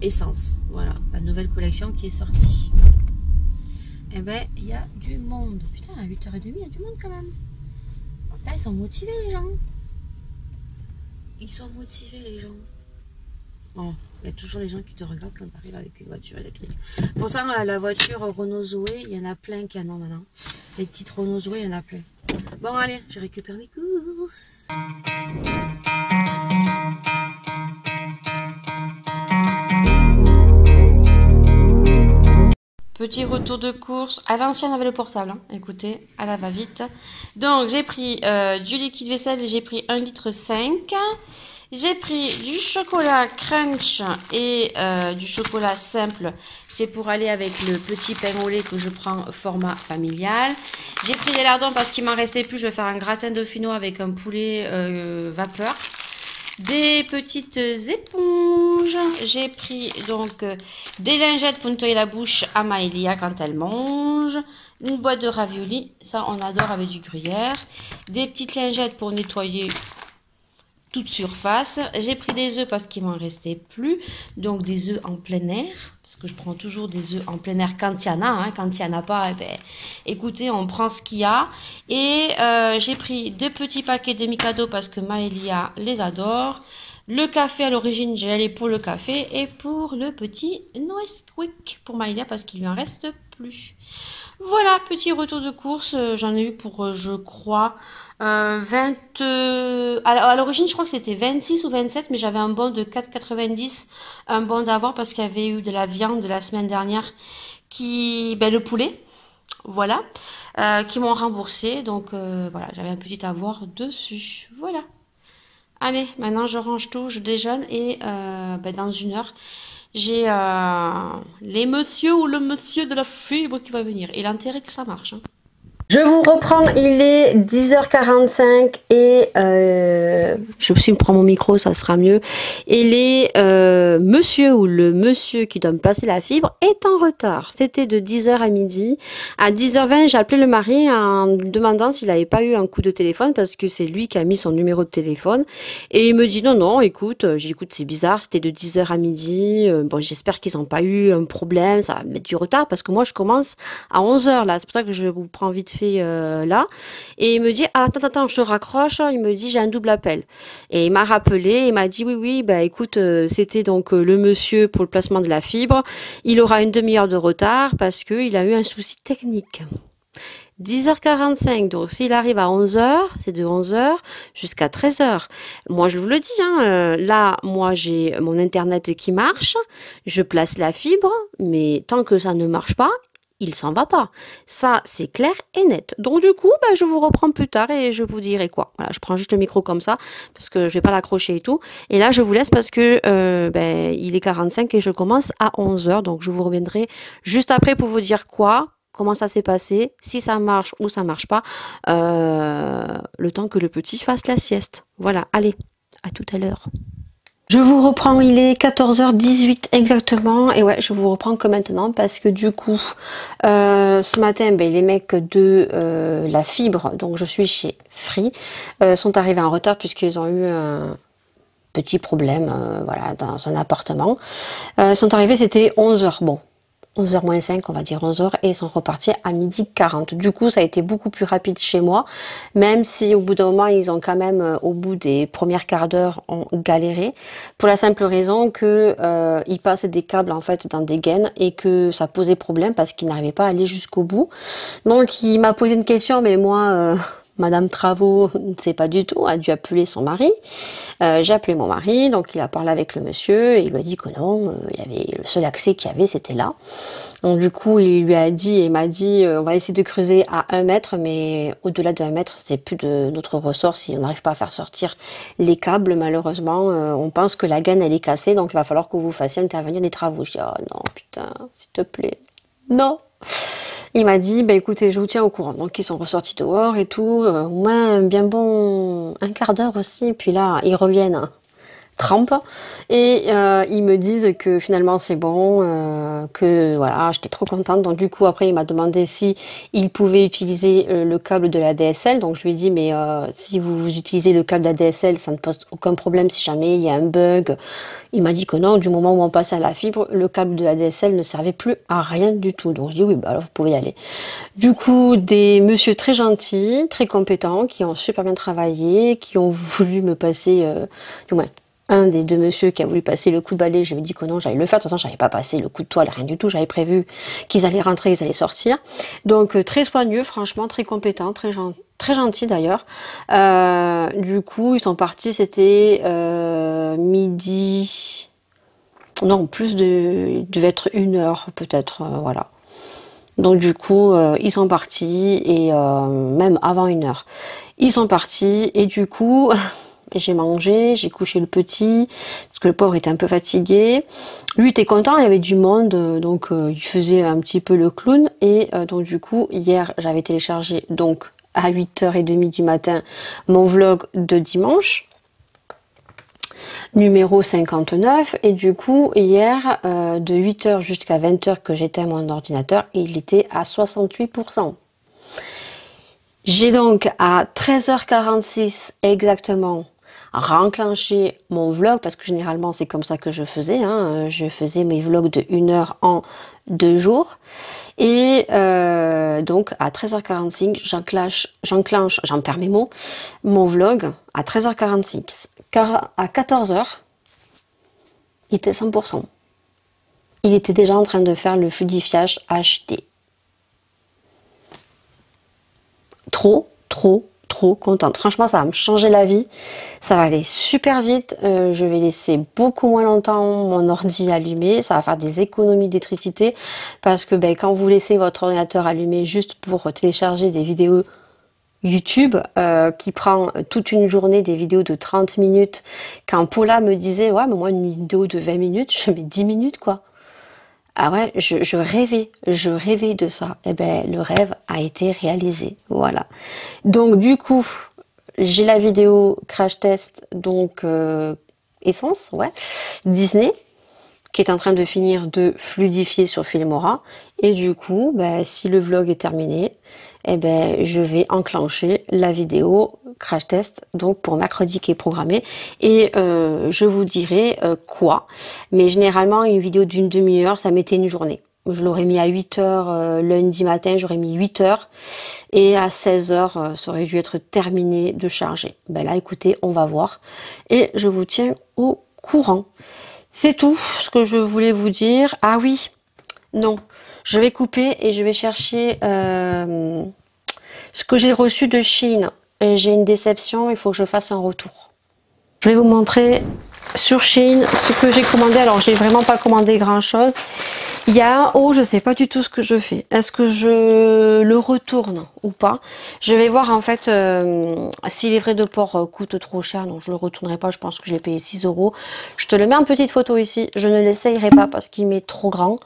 Essence, voilà, la nouvelle collection qui est sortie. Et ben, il y a du monde. Putain, à 8h30, il y a du monde quand même. Putain, ils sont motivés les gens. Ils sont motivés les gens. Bon, il y a toujours les gens qui te regardent quand tu arrives avec une voiture électrique. Pourtant, la voiture Renault Zoé, il y en a plein qui en ont maintenant. Les petites Renault Zoé, il y en a plein. Bon, allez, je récupère mes courses. Petit retour de course. À l'ancienne, on avait le portable. Hein. Écoutez, à la va-vite. Donc, j'ai pris du liquide vaisselle. J'ai pris 1,5 litre. J'ai pris du chocolat crunch et du chocolat simple. C'est pour aller avec le petit pain au lait que je prends format familial. J'ai pris des lardons parce qu'il m'en restait plus. Je vais faire un gratin dauphinois avec un poulet vapeur. Des petites éponges. J'ai pris donc des lingettes pour nettoyer la bouche à Maëlia quand elle mange. Une boîte de raviolis, ça on adore avec du gruyère. Des petites lingettes pour nettoyer toute surface. J'ai pris des œufs parce qu'il m'en restait plus. Donc des œufs en plein air. Parce que je prends toujours des œufs en plein air quand il y en a. Hein. Quand il n'y en a pas, eh ben, écoutez, on prend ce qu'il y a. Et j'ai pris des petits paquets de Mikado parce que Maëlia les adore. Le café à l'origine, j'ai allé pour le café. Et pour le petit Nesquik pour Maëlia parce qu'il lui en reste plus. Voilà, petit retour de course. J'en ai eu pour, je crois... 20 à l'origine je crois que c'était 26 ou 27, mais j'avais un bon de 4,90, un bon d'avoir parce qu'il y avait eu de la viande de la semaine dernière qui, ben, le poulet, voilà, qui m'ont remboursé. Donc voilà, j'avais un petit avoir dessus. Voilà, allez, maintenant je range tout, je déjeune et ben, dans une heure j'ai les messieurs ou le monsieur de la fibre qui va venir. Et l'intérêt que ça marche, hein. Je vous reprends, il est 10h45 et je aussi me prends mon micro, ça sera mieux. Et les monsieur ou le monsieur qui doit me placer la fibre est en retard. C'était de 10h à midi. À 10h20, j'ai appelé le mari en lui demandant s'il n'avait pas eu un coup de téléphone parce que c'est lui qui a mis son numéro de téléphone. Et il me dit non, écoute, j'ai dit écoute, c'est bizarre, c'était de 10h à midi. Bon, j'espère qu'ils n'ont pas eu un problème, ça va mettre du retard parce que moi je commence à 11h là. C'est pour ça que je vous prends vite fait là, et il me dit ah, attends, je te raccroche. Il me dit j'ai un double appel, et il m'a rappelé, il m'a dit oui, bah écoute, c'était donc le monsieur pour le placement de la fibre, il aura une demi-heure de retard parce que il a eu un souci technique. 10h45, donc s'il arrive à 11h, c'est de 11h jusqu'à 13h. Moi, je vous le dis, hein, là, moi, j'ai mon internet qui marche, je place la fibre, mais tant que ça ne marche pas, il s'en va pas. Ça, c'est clair et net. Donc du coup, bah, je vous reprends plus tard et je vous dirai quoi. Voilà, je prends juste le micro comme ça parce que je vais pas l'accrocher et tout. Et là, je vous laisse parce que ben, il est 45 et je commence à 11h. Donc je vous reviendrai juste après pour vous dire quoi, comment ça s'est passé, si ça marche ou ça marche pas, le temps que le petit fasse la sieste. Voilà, allez, à tout à l'heure. Je vous reprends, il est 14h18 exactement, et ouais, je vous reprends que maintenant parce que du coup, ce matin, ben, les mecs de la fibre, donc je suis chez Free, sont arrivés en retard puisqu'ils ont eu petit problème voilà, dans un appartement. Ils sont arrivés, c'était 11h. Bon, 11h moins 5, on va dire 11h, et ils sont repartis à 12h40. Du coup, ça a été beaucoup plus rapide chez moi, même si au bout d'un moment, ils ont quand même, au bout des premières quarts d'heure, ont galéré, pour la simple raison que ils passaient des câbles en fait dans des gaines et que ça posait problème parce qu'ils n'arrivaient pas à aller jusqu'au bout. Donc, il m'a posé une question, mais moi... Madame Travaux ne sait pas du tout, a dû appeler son mari. J'ai appelé mon mari, donc il a parlé avec le monsieur et il lui a dit que non, il y avait le seul accès qu'il y avait, c'était là. Donc du coup, il lui a dit et m'a dit on va essayer de creuser à 1 mètre, mais au-delà de 1 mètre, c'est plus de notre ressort si on n'arrive pas à faire sortir les câbles. Malheureusement, on pense que la gaine elle est cassée, donc il va falloir que vous fassiez intervenir les travaux. Je dis oh non putain, s'il te plaît, non. Il m'a dit, bah écoutez, je vous tiens au courant. Donc ils sont ressortis dehors et tout, au moins bien bon un quart d'heure aussi. Et puis là, ils reviennent, hein, trempe. Et ils me disent que finalement c'est bon, que voilà, j'étais trop contente. Donc du coup, après, il m'a demandé si il pouvait utiliser le câble de la DSL. Donc je lui ai dit, mais si vous utilisez le câble de la DSL, ça ne pose aucun problème si jamais il y a un bug. Il m'a dit que non, du moment où on passait à la fibre, le câble de la DSL ne servait plus à rien du tout. Donc je dis oui, bah alors vous pouvez y aller. Du coup, des messieurs très gentils, très compétents, qui ont super bien travaillé, qui ont voulu me passer, du moins, un des deux messieurs qui a voulu passer le coup de balai, je lui ai dit que non, j'allais le faire. De toute façon, je n'avais pas passé le coup de toile, rien du tout. J'avais prévu qu'ils allaient rentrer, ils allaient sortir. Donc, très soigneux, franchement, très compétents, très gentils d'ailleurs. Du coup, ils sont partis, c'était midi... Non, plus de... devait être 1h peut-être, voilà. Donc du coup, ils sont partis, et même avant 1h. Ils sont partis, et du coup... J'ai mangé, j'ai couché le petit, parce que le pauvre était un peu fatigué. Lui était content, il y avait du monde, donc il faisait un petit peu le clown. Et donc du coup, hier, j'avais téléchargé donc à 8h30 du matin mon vlog de dimanche, numéro 59. Et du coup, hier, de 8h jusqu'à 20h que j'étais à mon ordinateur, il était à 68%. J'ai donc à 13h46 exactement renclenché mon vlog, parce que généralement c'est comme ça que je faisais, hein. Je faisais mes vlogs de 1h en 2 jours, et donc à 13h45 j'enclenche, j'en perds mes mots, mon vlog à 13h46, car à 14h il était 100%, il était déjà en train de faire le fluidifiage HD. Trop contente. Franchement, ça va me changer la vie. Ça va aller super vite. Je vais laisser beaucoup moins longtemps mon ordi allumé. Ça va faire des économies d'électricité, parce que ben, quand vous laissez votre ordinateur allumé juste pour télécharger des vidéos YouTube, qui prend toute une journée, des vidéos de 30 minutes. Quand Paula me disait, ouais, mais moi, une vidéo de 20 minutes, je mets 10 minutes, quoi. Ah ouais, je rêvais de ça. Et ben le rêve a été réalisé, voilà. Donc du coup, j'ai la vidéo crash test, donc Essence, ouais, Disney, qui est en train de finir de fluidifier sur Filmora. Et du coup, ben, si le vlog est terminé, eh ben, je vais enclencher la vidéo crash test, donc pour mercredi qui est programmé, et je vous dirai quoi. Mais généralement, une vidéo d'une demi-heure, ça mettait une journée. Je l'aurais mis à 8h lundi matin, j'aurais mis 8h, et à 16h, ça aurait dû être terminé de charger. Ben là, écoutez, on va voir, et je vous tiens au courant. C'est tout ce que je voulais vous dire. Ah oui, non, je vais couper et je vais chercher ce que j'ai reçu de Shein. J'ai une déception, il faut que je fasse un retour. Je vais vous montrer sur Shein ce que j'ai commandé. Alors, j'ai vraiment pas commandé grand chose. Il y a un haut, je sais pas du tout ce que je fais. Est-ce que je le retourne ou pas? Je vais voir en fait si les frais de port coûtent trop cher. Non, je le retournerai pas, je pense que je l'ai payé 6 €. Je te le mets en petite photo ici. Je ne l'essayerai pas parce qu'il m'est trop grand.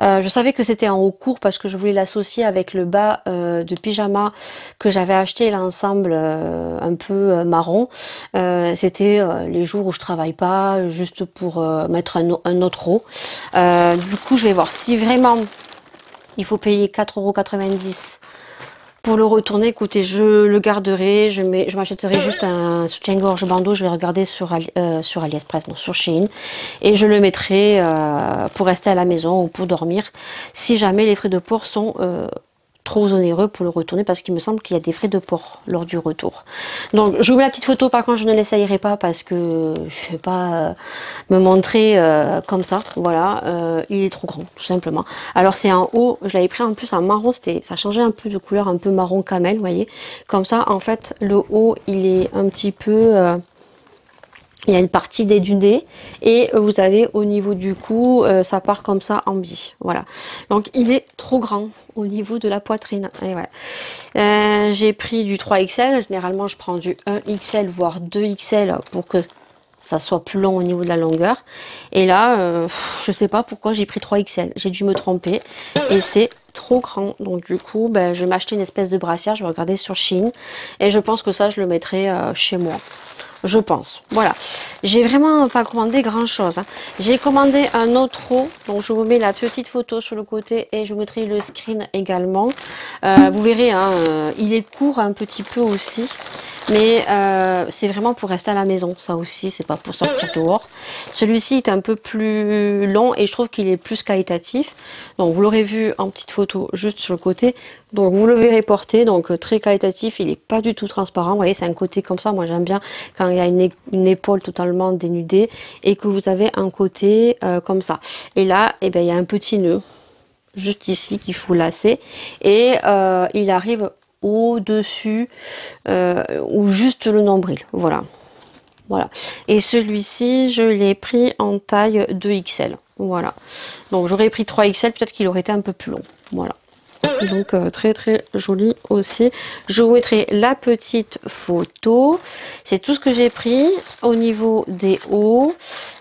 Je savais que c'était en haut court parce que je voulais l'associer avec le bas de pyjama que j'avais acheté, l'ensemble un peu marron. C'était les jours où je travaille pas, juste pour mettre un autre haut. Du coup, je vais voir si vraiment il faut payer 4,90 € Pour le retourner, écoutez, je le garderai, je m'achèterai juste un soutien-gorge bandeau, je vais regarder sur AliExpress, non, sur Shein, et je le mettrai pour rester à la maison ou pour dormir, si jamais les frais de port sont trop onéreux pour le retourner, parce qu'il me semble qu'il y a des frais de port lors du retour. Donc je vous mets la petite photo, par contre je ne l'essayerai pas parce que je ne vais pas me montrer comme ça, voilà, il est trop grand tout simplement. Alors c'est en haut, je l'avais pris en plus en marron, ça changeait un peu de couleur, un peu marron camel, vous voyez, comme ça en fait le haut il est un petit peu... il y a une partie dénudée et vous avez au niveau du cou, ça part comme ça en biais. Voilà. Donc il est trop grand au niveau de la poitrine. Et ouais. J'ai pris du 3XL. Généralement je prends du 1XL voire 2XL pour que ça soit plus long au niveau de la longueur. Et là, je sais pas pourquoi j'ai pris 3XL. J'ai dû me tromper et c'est trop grand. Donc du coup, ben, je vais m'acheter une espèce de brassière. Je vais regarder sur Shein et je pense que ça, je le mettrai chez moi. Je pense. Voilà. J'ai vraiment pas commandé grand chose. Hein. J'ai commandé un autre haut. Donc je vous mets la petite photo sur le côté et je vous mettrai le screen également. Vous verrez, hein, il est court un petit peu aussi. Mais c'est vraiment pour rester à la maison. Ça aussi, c'est pas pour sortir dehors. Celui-ci est un peu plus long et je trouve qu'il est plus qualitatif. Donc vous l'aurez vu en petite photo juste sur le côté. Donc vous le verrez porter. Donc très qualitatif. Il n'est pas du tout transparent. Vous voyez, c'est un côté comme ça. Moi j'aime bien quand il y a une épaule totalement dénudée et que vous avez un côté comme ça. Et là, eh ben, il y a un petit nœud juste ici qu'il faut lasser. Et il arrive au-dessus ou juste le nombril, voilà. Voilà. Et celui-ci, je l'ai pris en taille 2XL. Voilà. Donc j'aurais pris 3XL, peut-être qu'il aurait été un peu plus long. Voilà. Donc très très joli aussi. Je vous mettrai la petite photo. C'est tout ce que j'ai pris au niveau des hauts.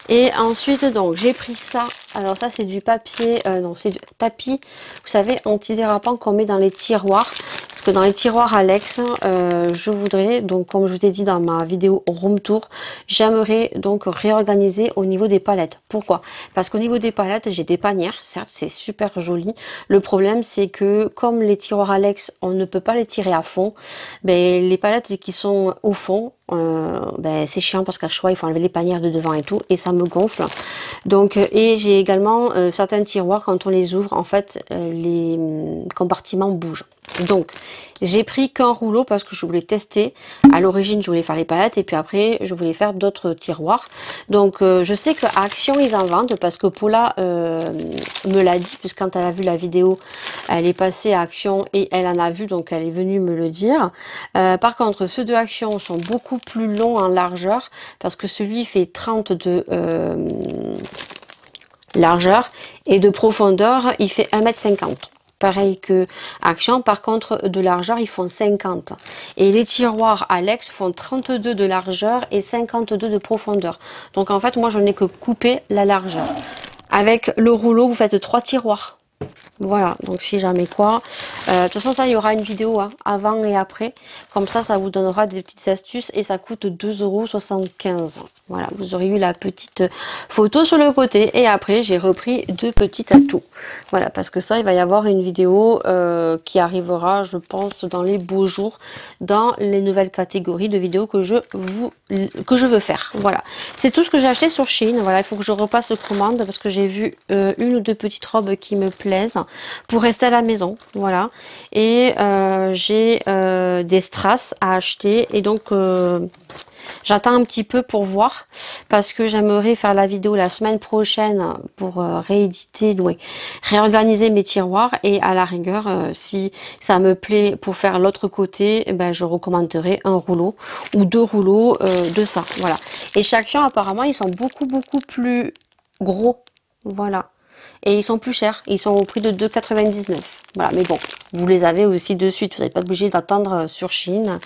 Et ensuite donc j'ai pris ça. Alors ça c'est du papier, non c'est du tapis, vous savez, antidérapant qu'on met dans les tiroirs. Parce que dans les tiroirs Alex, je voudrais, donc comme je vous ai dit dans ma vidéo room tour, j'aimerais donc réorganiser au niveau des palettes. Pourquoi? Parce qu'au niveau des palettes, j'ai des panières, certes c'est super joli. Le problème c'est que comme les tiroirs Alex, on ne peut pas les tirer à fond, ben, les palettes qui sont au fond, ben, c'est chiant parce qu'à chaque fois il faut enlever les panières de devant et tout, et ça me gonfle. Donc et j'ai également certains tiroirs, quand on les ouvre en fait les compartiments bougent. Donc j'ai pris qu'un rouleau parce que je voulais tester. À l'origine je voulais faire les palettes et puis après je voulais faire d'autres tiroirs. Donc je sais qu'à Action ils en vendent parce que Paula me l'a dit, puisque quand elle a vu la vidéo elle est passée à Action et elle en a vu, donc elle est venue me le dire. Par contre ceux de Action sont beaucoup plus longs en largeur parce que celui fait 30 de largeur et de profondeur il fait 1,50 m. Pareil que Action, par contre de largeur ils font 50 et les tiroirs Alex font 32 de largeur et 52 de profondeur. Donc en fait moi je n'ai que coupé la largeur. Avec le rouleau vous faites 3 tiroirs. Voilà, donc si jamais quoi. De toute façon, ça, il y aura une vidéo hein, avant et après. Comme ça vous donnera des petites astuces et ça coûte 2,75 €. Voilà, vous aurez eu la petite photo sur le côté. Et après, j'ai repris 2 petits atouts. Voilà, parce que ça, il va y avoir une vidéo qui arrivera, je pense, dans les beaux jours, dans les nouvelles catégories de vidéos que je veux faire. Voilà, c'est tout ce que j'ai acheté sur Shein. Voilà, il faut que je repasse commande parce que j'ai vu une ou deux petites robes qui me plaisent pour rester à la maison. Voilà, et j'ai des strass à acheter et donc j'attends un petit peu pour voir parce que j'aimerais faire la vidéo la semaine prochaine pour rééditer, réorganiser mes tiroirs et à la rigueur si ça me plaît pour faire l'autre côté, eh ben, je recommanderai un rouleau ou 2 rouleaux de ça. Voilà, et chez Action apparemment ils sont beaucoup plus gros. Voilà. Et ils sont plus chers, ils sont au prix de 2,99 €. Voilà, mais bon, vous les avez aussi de suite, vous n'êtes pas obligé d'attendre sur Shein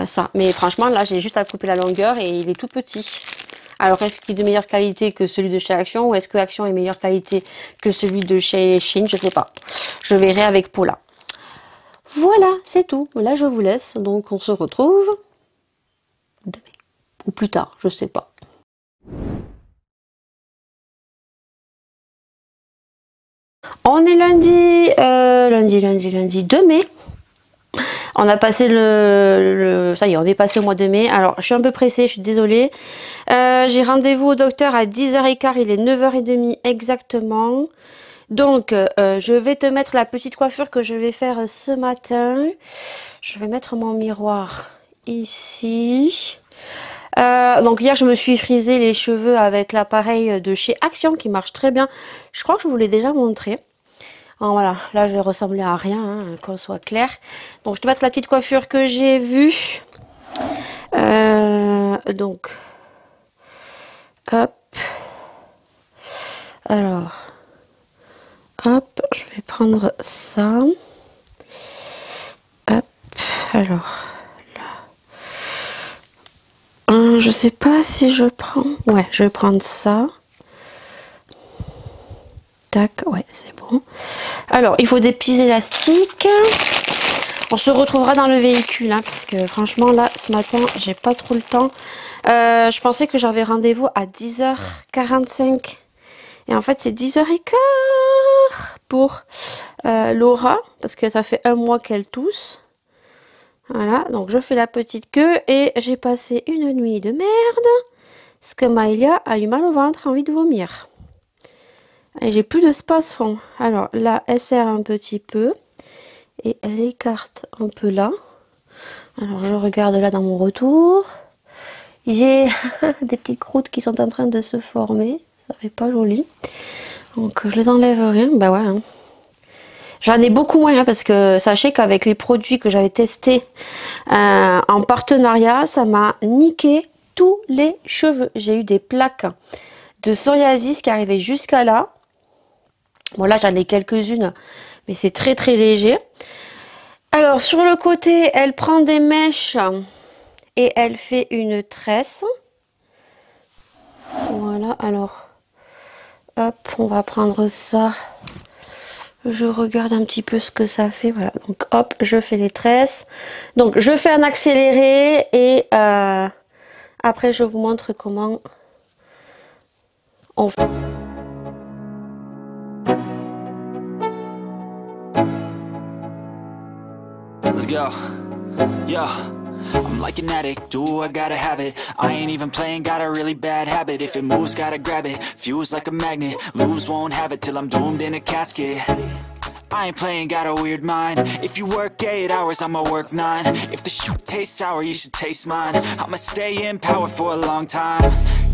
ça. Mais franchement, là, j'ai juste à couper la longueur et il est tout petit. Alors, est-ce qu'il est de meilleure qualité que celui de chez Action ou est-ce que Action est meilleure qualité que celui de chez Shein? Je sais pas. Je verrai avec Paula. Voilà, c'est tout. Là, je vous laisse. Donc, on se retrouve demain ou plus tard, je sais pas. On est lundi 2 mai. On a passé ça y est, on est passé au mois de mai. Alors, je suis un peu pressée, je suis désolée. J'ai rendez-vous au docteur à 10h15, il est 9h30 exactement. Donc, je vais te mettre la petite coiffure que je vais faire ce matin. Je vais mettre mon miroir ici. Donc hier je me suis frisé les cheveux avec l'appareil de chez Action qui marche très bien. Je crois que je vous l'ai déjà montré. Alors voilà, là je vais ressembler à rien, hein, qu'on soit clair. Donc je te passe la petite coiffure que j'ai vue. Donc, hop. Alors, hop, je vais prendre ça. Hop, alors. Je sais pas si je prends... Ouais, je vais prendre ça. Tac, ouais, c'est bon. Alors, il faut des petits élastiques. On se retrouvera dans le véhicule, hein, parce que franchement, là, ce matin, j'ai pas trop le temps. Je pensais que j'avais rendez-vous à 10h45. Et en fait, c'est 10h15 pour Laura, parce que ça fait un mois qu'elle tousse. Voilà, donc je fais la petite queue et j'ai passé une nuit de merde. Parce que Maëlia a eu mal au ventre, envie de vomir. Et j'ai plus de space fond. Alors là, elle serre un petit peu. Et elle écarte un peu là. Alors je regarde là dans mon retour. J'ai des petites croûtes qui sont en train de se former. Ça fait pas joli. Donc je les enlèverai. Bah ouais. Hein. J'en ai beaucoup moins, hein, parce que sachez qu'avec les produits que j'avais testés en partenariat, ça m'a niqué tous les cheveux. J'ai eu des plaques de psoriasis qui arrivaient jusqu'à là. Bon là j'en ai quelques-unes, mais c'est très très léger. Alors sur le côté, elle prend des mèches et elle fait une tresse. Voilà, alors hop, on va prendre ça. Je regarde un petit peu ce que ça fait. Voilà, donc hop, je fais les tresses. Donc je fais un accéléré et après je vous montre comment on fait. Let's go. Yo, I'm like an addict, do I gotta have it. I ain't even playing, got a really bad habit. If it moves, gotta grab it, fuse like a magnet. Lose, won't have it till I'm doomed in a casket. I ain't playing, got a weird mind. If you work 8 hours, I'ma work 9. If the shit tastes sour, you should taste mine. I'ma stay in power for a long time.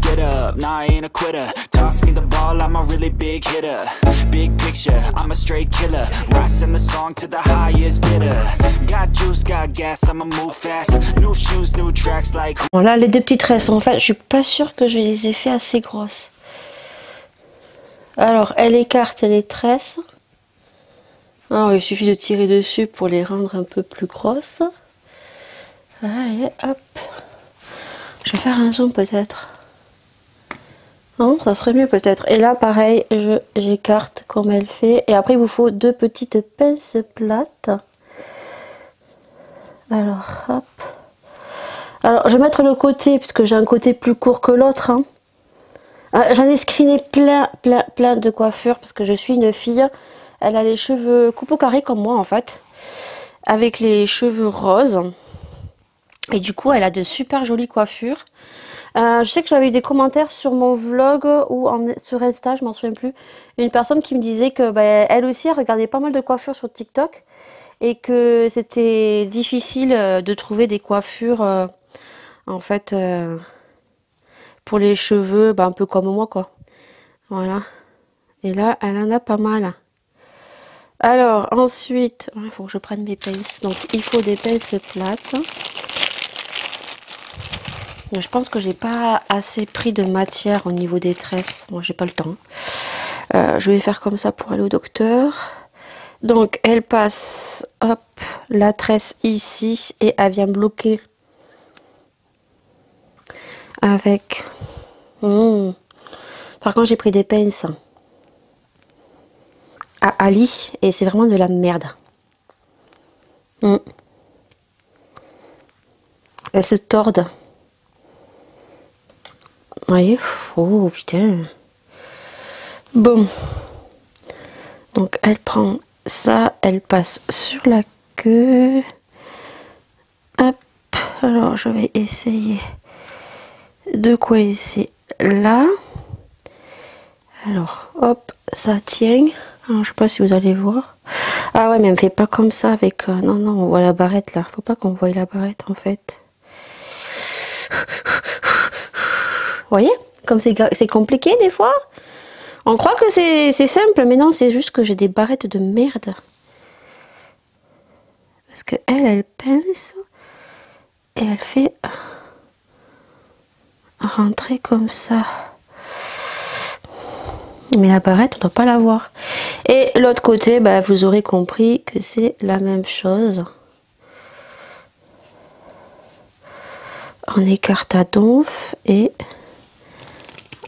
Get up, nah, I ain't a quitter. Toss me the ball, I'm a really big hitter. Big picture, I'm a straight killer. Rising the song to the highest bidder. Got juice, got gas, I'ma move fast. New shoes, new tracks like... Bon là, les deux petites tresses, en fait, je suis pas sûre que je les ai fait assez grosses. Alors, elle écarte les tresses. Alors, il suffit de tirer dessus pour les rendre un peu plus grosses. Allez, hop. Je vais faire un zoom peut-être. Non, ça serait mieux peut-être. Et là, pareil, j'écarte comme elle fait. Et après, il vous faut deux petites pinces plates. Alors, hop. Alors, je vais mettre le côté, puisque j'ai un côté plus court que l'autre. Hein. J'en ai screené plein de coiffures, parce que je suis une fille. Elle a les cheveux coupe au carré comme moi en fait, avec les cheveux roses. Et du coup, elle a de super jolies coiffures. Je sais que j'avais eu des commentaires sur mon vlog ou sur Insta, je m'en souviens plus. Une personne qui me disait que elle aussi, elle regardait pas mal de coiffures sur TikTok. Et que c'était difficile de trouver des coiffures, en fait, pour les cheveux, un peu comme moi quoi. Voilà. Et là, elle en a pas mal. Alors ensuite, il faut que je prenne mes pinces. Donc il faut des pinces plates. Je pense que j'ai pas assez pris de matière au niveau des tresses. Moi, j'ai pas le temps. Je vais faire comme ça pour aller au docteur. Donc elle passe, hop, la tresse ici et elle vient bloquer avec. Par contre, j'ai pris des pinces à Ali et c'est vraiment de la merde. Elles se tordent. Vous voyez? Oh putain. Bon. Donc elle prend ça, elle passe sur la queue. Alors je vais essayer de coincer là. Alors hop, ça tient. Alors, je sais pas si vous allez voir. Ah ouais, mais elle me fait pas comme ça avec... non, non, on voit la barrette là. Faut pas qu'on voie la barrette en fait. Vous voyez? Comme c'est compliqué des fois. On croit que c'est simple, mais non, c'est juste que j'ai des barrettes de merde. Parce que elle pince et elle fait rentrer comme ça. Mais la barrette, on ne doit pas la voir. Et l'autre côté, bah, vous aurez compris que c'est la même chose. On écarte à donf et...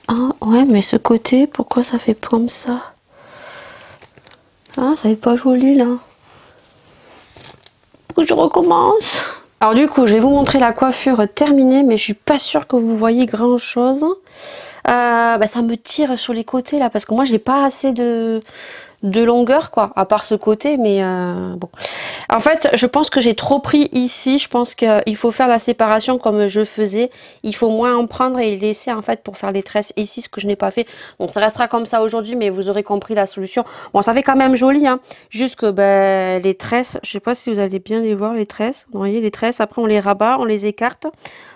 Ah ouais, mais ce côté, pourquoi ça fait comme ça? Ah, ça fait pas joli là. Faut que je recommence. Alors du coup, je vais vous montrer la coiffure terminée, mais je suis pas sûre que vous voyez grand chose. Bah, ça me tire sur les côtés là, parce que moi j'ai pas assez de longueur quoi, à part ce côté, mais bon. En fait, je pense que j'ai trop pris ici. Je pense qu'il faut faire la séparation comme je faisais. Il faut moins en prendre et laisser en fait pour faire les tresses ici, ce que je n'ai pas fait. Donc ça restera comme ça aujourd'hui, mais vous aurez compris la solution. Bon, ça fait quand même joli, hein. Juste que ben, les tresses, je sais pas si vous allez bien les voir, les tresses. Vous voyez les tresses, après on les rabat, on les écarte.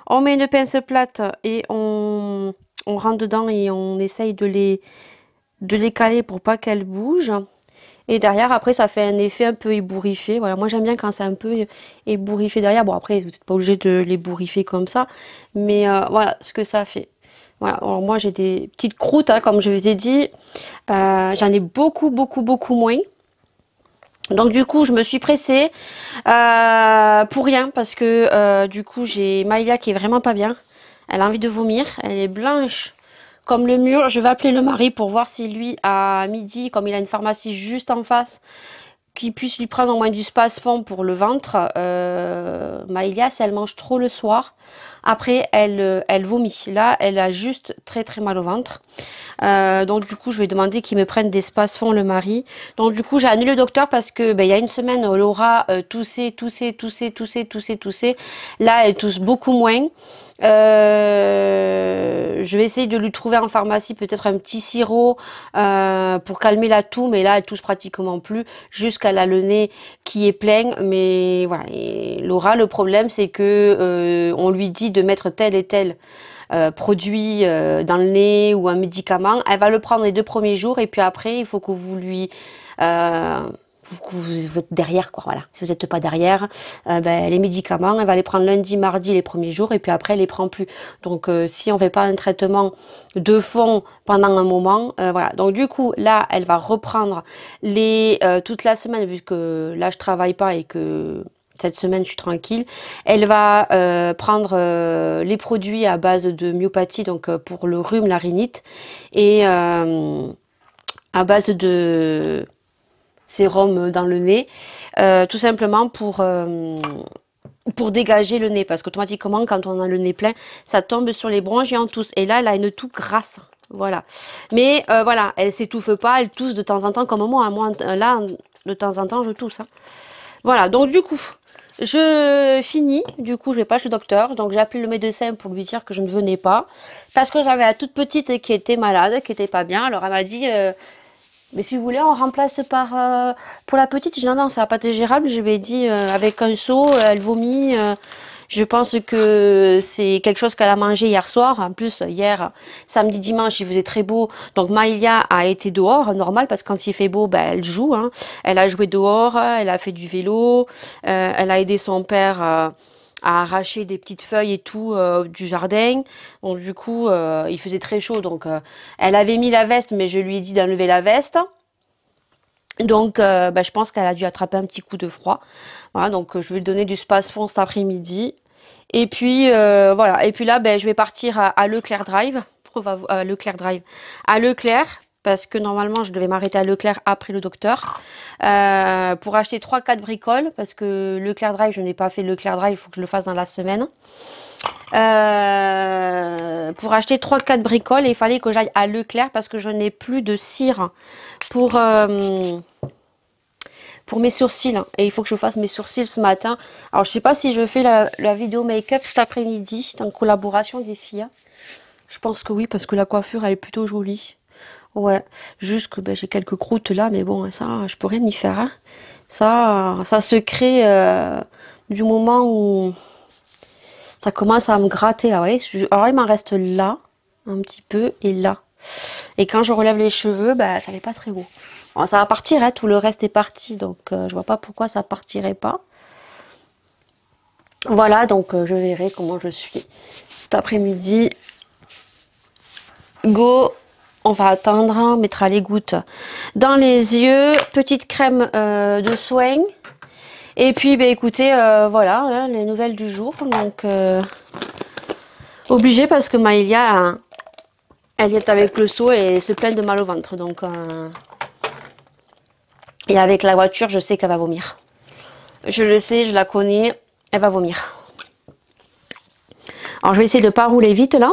On met une pince plate et on rentre dedans et on essaye de les caler pour pas qu'elles bougent. Et derrière, après, ça fait un effet un peu ébouriffé. Voilà, moi j'aime bien quand c'est un peu ébouriffé derrière. Bon, après, vous n'êtes pas obligé de l'ébouriffer comme ça. Mais voilà ce que ça fait. Voilà, alors moi j'ai des petites croûtes, hein, comme je vous ai dit. J'en ai beaucoup, beaucoup, beaucoup moins. Donc du coup, je me suis pressée pour rien. Parce que du coup, j'ai Maïlia qui est vraiment pas bien. Elle a envie de vomir. Elle est blanche comme le mur. Je vais appeler le mari pour voir si lui, à midi, comme il a une pharmacie juste en face, qu'il puisse lui prendre au moins du Spasfon pour le ventre. Maïlia, si elle mange trop le soir, après, elle vomit. Là, elle a juste très très mal au ventre. Donc du coup, je vais demander qu'il me prenne des Spasfon, le mari. Donc du coup, j'ai annulé le docteur parce que ben, il y a une semaine, Laura toussait. Là, elle tousse beaucoup moins. Je vais essayer de lui trouver en pharmacie peut-être un petit sirop pour calmer la toux, mais là elle tousse pratiquement plus, jusqu'elle a le nez qui est plein. Mais voilà, et Laura, le problème c'est que on lui dit de mettre tel et tel produit dans le nez ou un médicament. Elle va le prendre les 2 premiers jours et puis après il faut que vous lui vous êtes derrière quoi, voilà. Si vous n'êtes pas derrière, ben, les médicaments, elle va les prendre lundi, mardi les premiers jours et puis après elle les prend plus. Donc si on fait pas un traitement de fond pendant un moment, voilà. Donc du coup là, elle va reprendre toute la semaine vu que là je travaille pas et que cette semaine je suis tranquille. Elle va prendre les produits à base de myopathie, donc pour le rhume, la rhinite, et à base de sérum dans le nez, tout simplement pour dégager le nez, parce qu'automatiquement quand on a le nez plein, ça tombe sur les bronches et on tousse. Et là, elle a une toux grasse, voilà. Mais voilà, elle s'étouffe pas, elle tousse de temps en temps comme moi. Hein. Moi, là, de temps en temps, je tousse. Hein. Voilà, donc du coup, je finis. Du coup, je vais pas chez le docteur. Donc, j'ai appelé le médecin pour lui dire que je ne venais pas, parce que j'avais la toute petite qui était malade, qui était pas bien. Alors, elle m'a dit... mais si vous voulez, on remplace par... pour la petite, je dis non, ça va pas être gérable. Je lui ai dit, avec un seau, elle vomit. Je pense que c'est quelque chose qu'elle a mangé hier soir. En plus, hier, samedi, dimanche, il faisait très beau. Donc, Maïlia a été dehors, normal, parce que quand il fait beau, ben, elle joue. Hein. Elle a joué dehors, elle a fait du vélo. Elle a aidé son père... à arracher des petites feuilles et tout du jardin. Donc du coup, il faisait très chaud. Donc elle avait mis la veste, mais je lui ai dit d'enlever la veste. Donc bah, je pense qu'elle a dû attraper un petit coup de froid. Voilà, donc je vais lui donner du Spasfon cet après-midi. Et puis voilà. Et puis là, ben, je vais partir à Leclerc Drive. On va à Leclerc Drive. À Leclerc. Parce que normalement, je devais m'arrêter à Leclerc après le docteur. Pour acheter 3-4 bricoles. Parce que Leclerc Drive, je n'ai pas fait Leclerc Drive. Il faut que je le fasse dans la semaine. Pour acheter 3-4 bricoles. Et il fallait que j'aille à Leclerc. Parce que je n'ai plus de cire pour mes sourcils. Et il faut que je fasse mes sourcils ce matin. Alors je sais pas si je fais la vidéo make-up cet après-midi, en collaboration des filles. Je pense que oui, parce que la coiffure elle est plutôt jolie. Ouais, juste que ben, j'ai quelques croûtes là, mais bon, ça, je peux rien y faire. Hein. Ça se crée du moment où ça commence à me gratter. Là, vous voyez. Alors, il m'en reste là, un petit peu, et là. Et quand je relève les cheveux, ben, ça n'est pas très beau. Bon, ça va partir, hein, tout le reste est parti, donc je vois pas pourquoi ça partirait pas. Voilà, donc je verrai comment je suis cet après-midi. Go! On va attendre, on mettra les gouttes dans les yeux, petite crème de soin. Et puis, bah, écoutez, voilà, hein, les nouvelles du jour. Donc, obligée parce que Maëlia, elle est avec le seau et se plaint de mal au ventre. Donc, et avec la voiture, je sais qu'elle va vomir. Je le sais, je la connais, elle va vomir. Alors, je vais essayer de ne pas rouler vite là,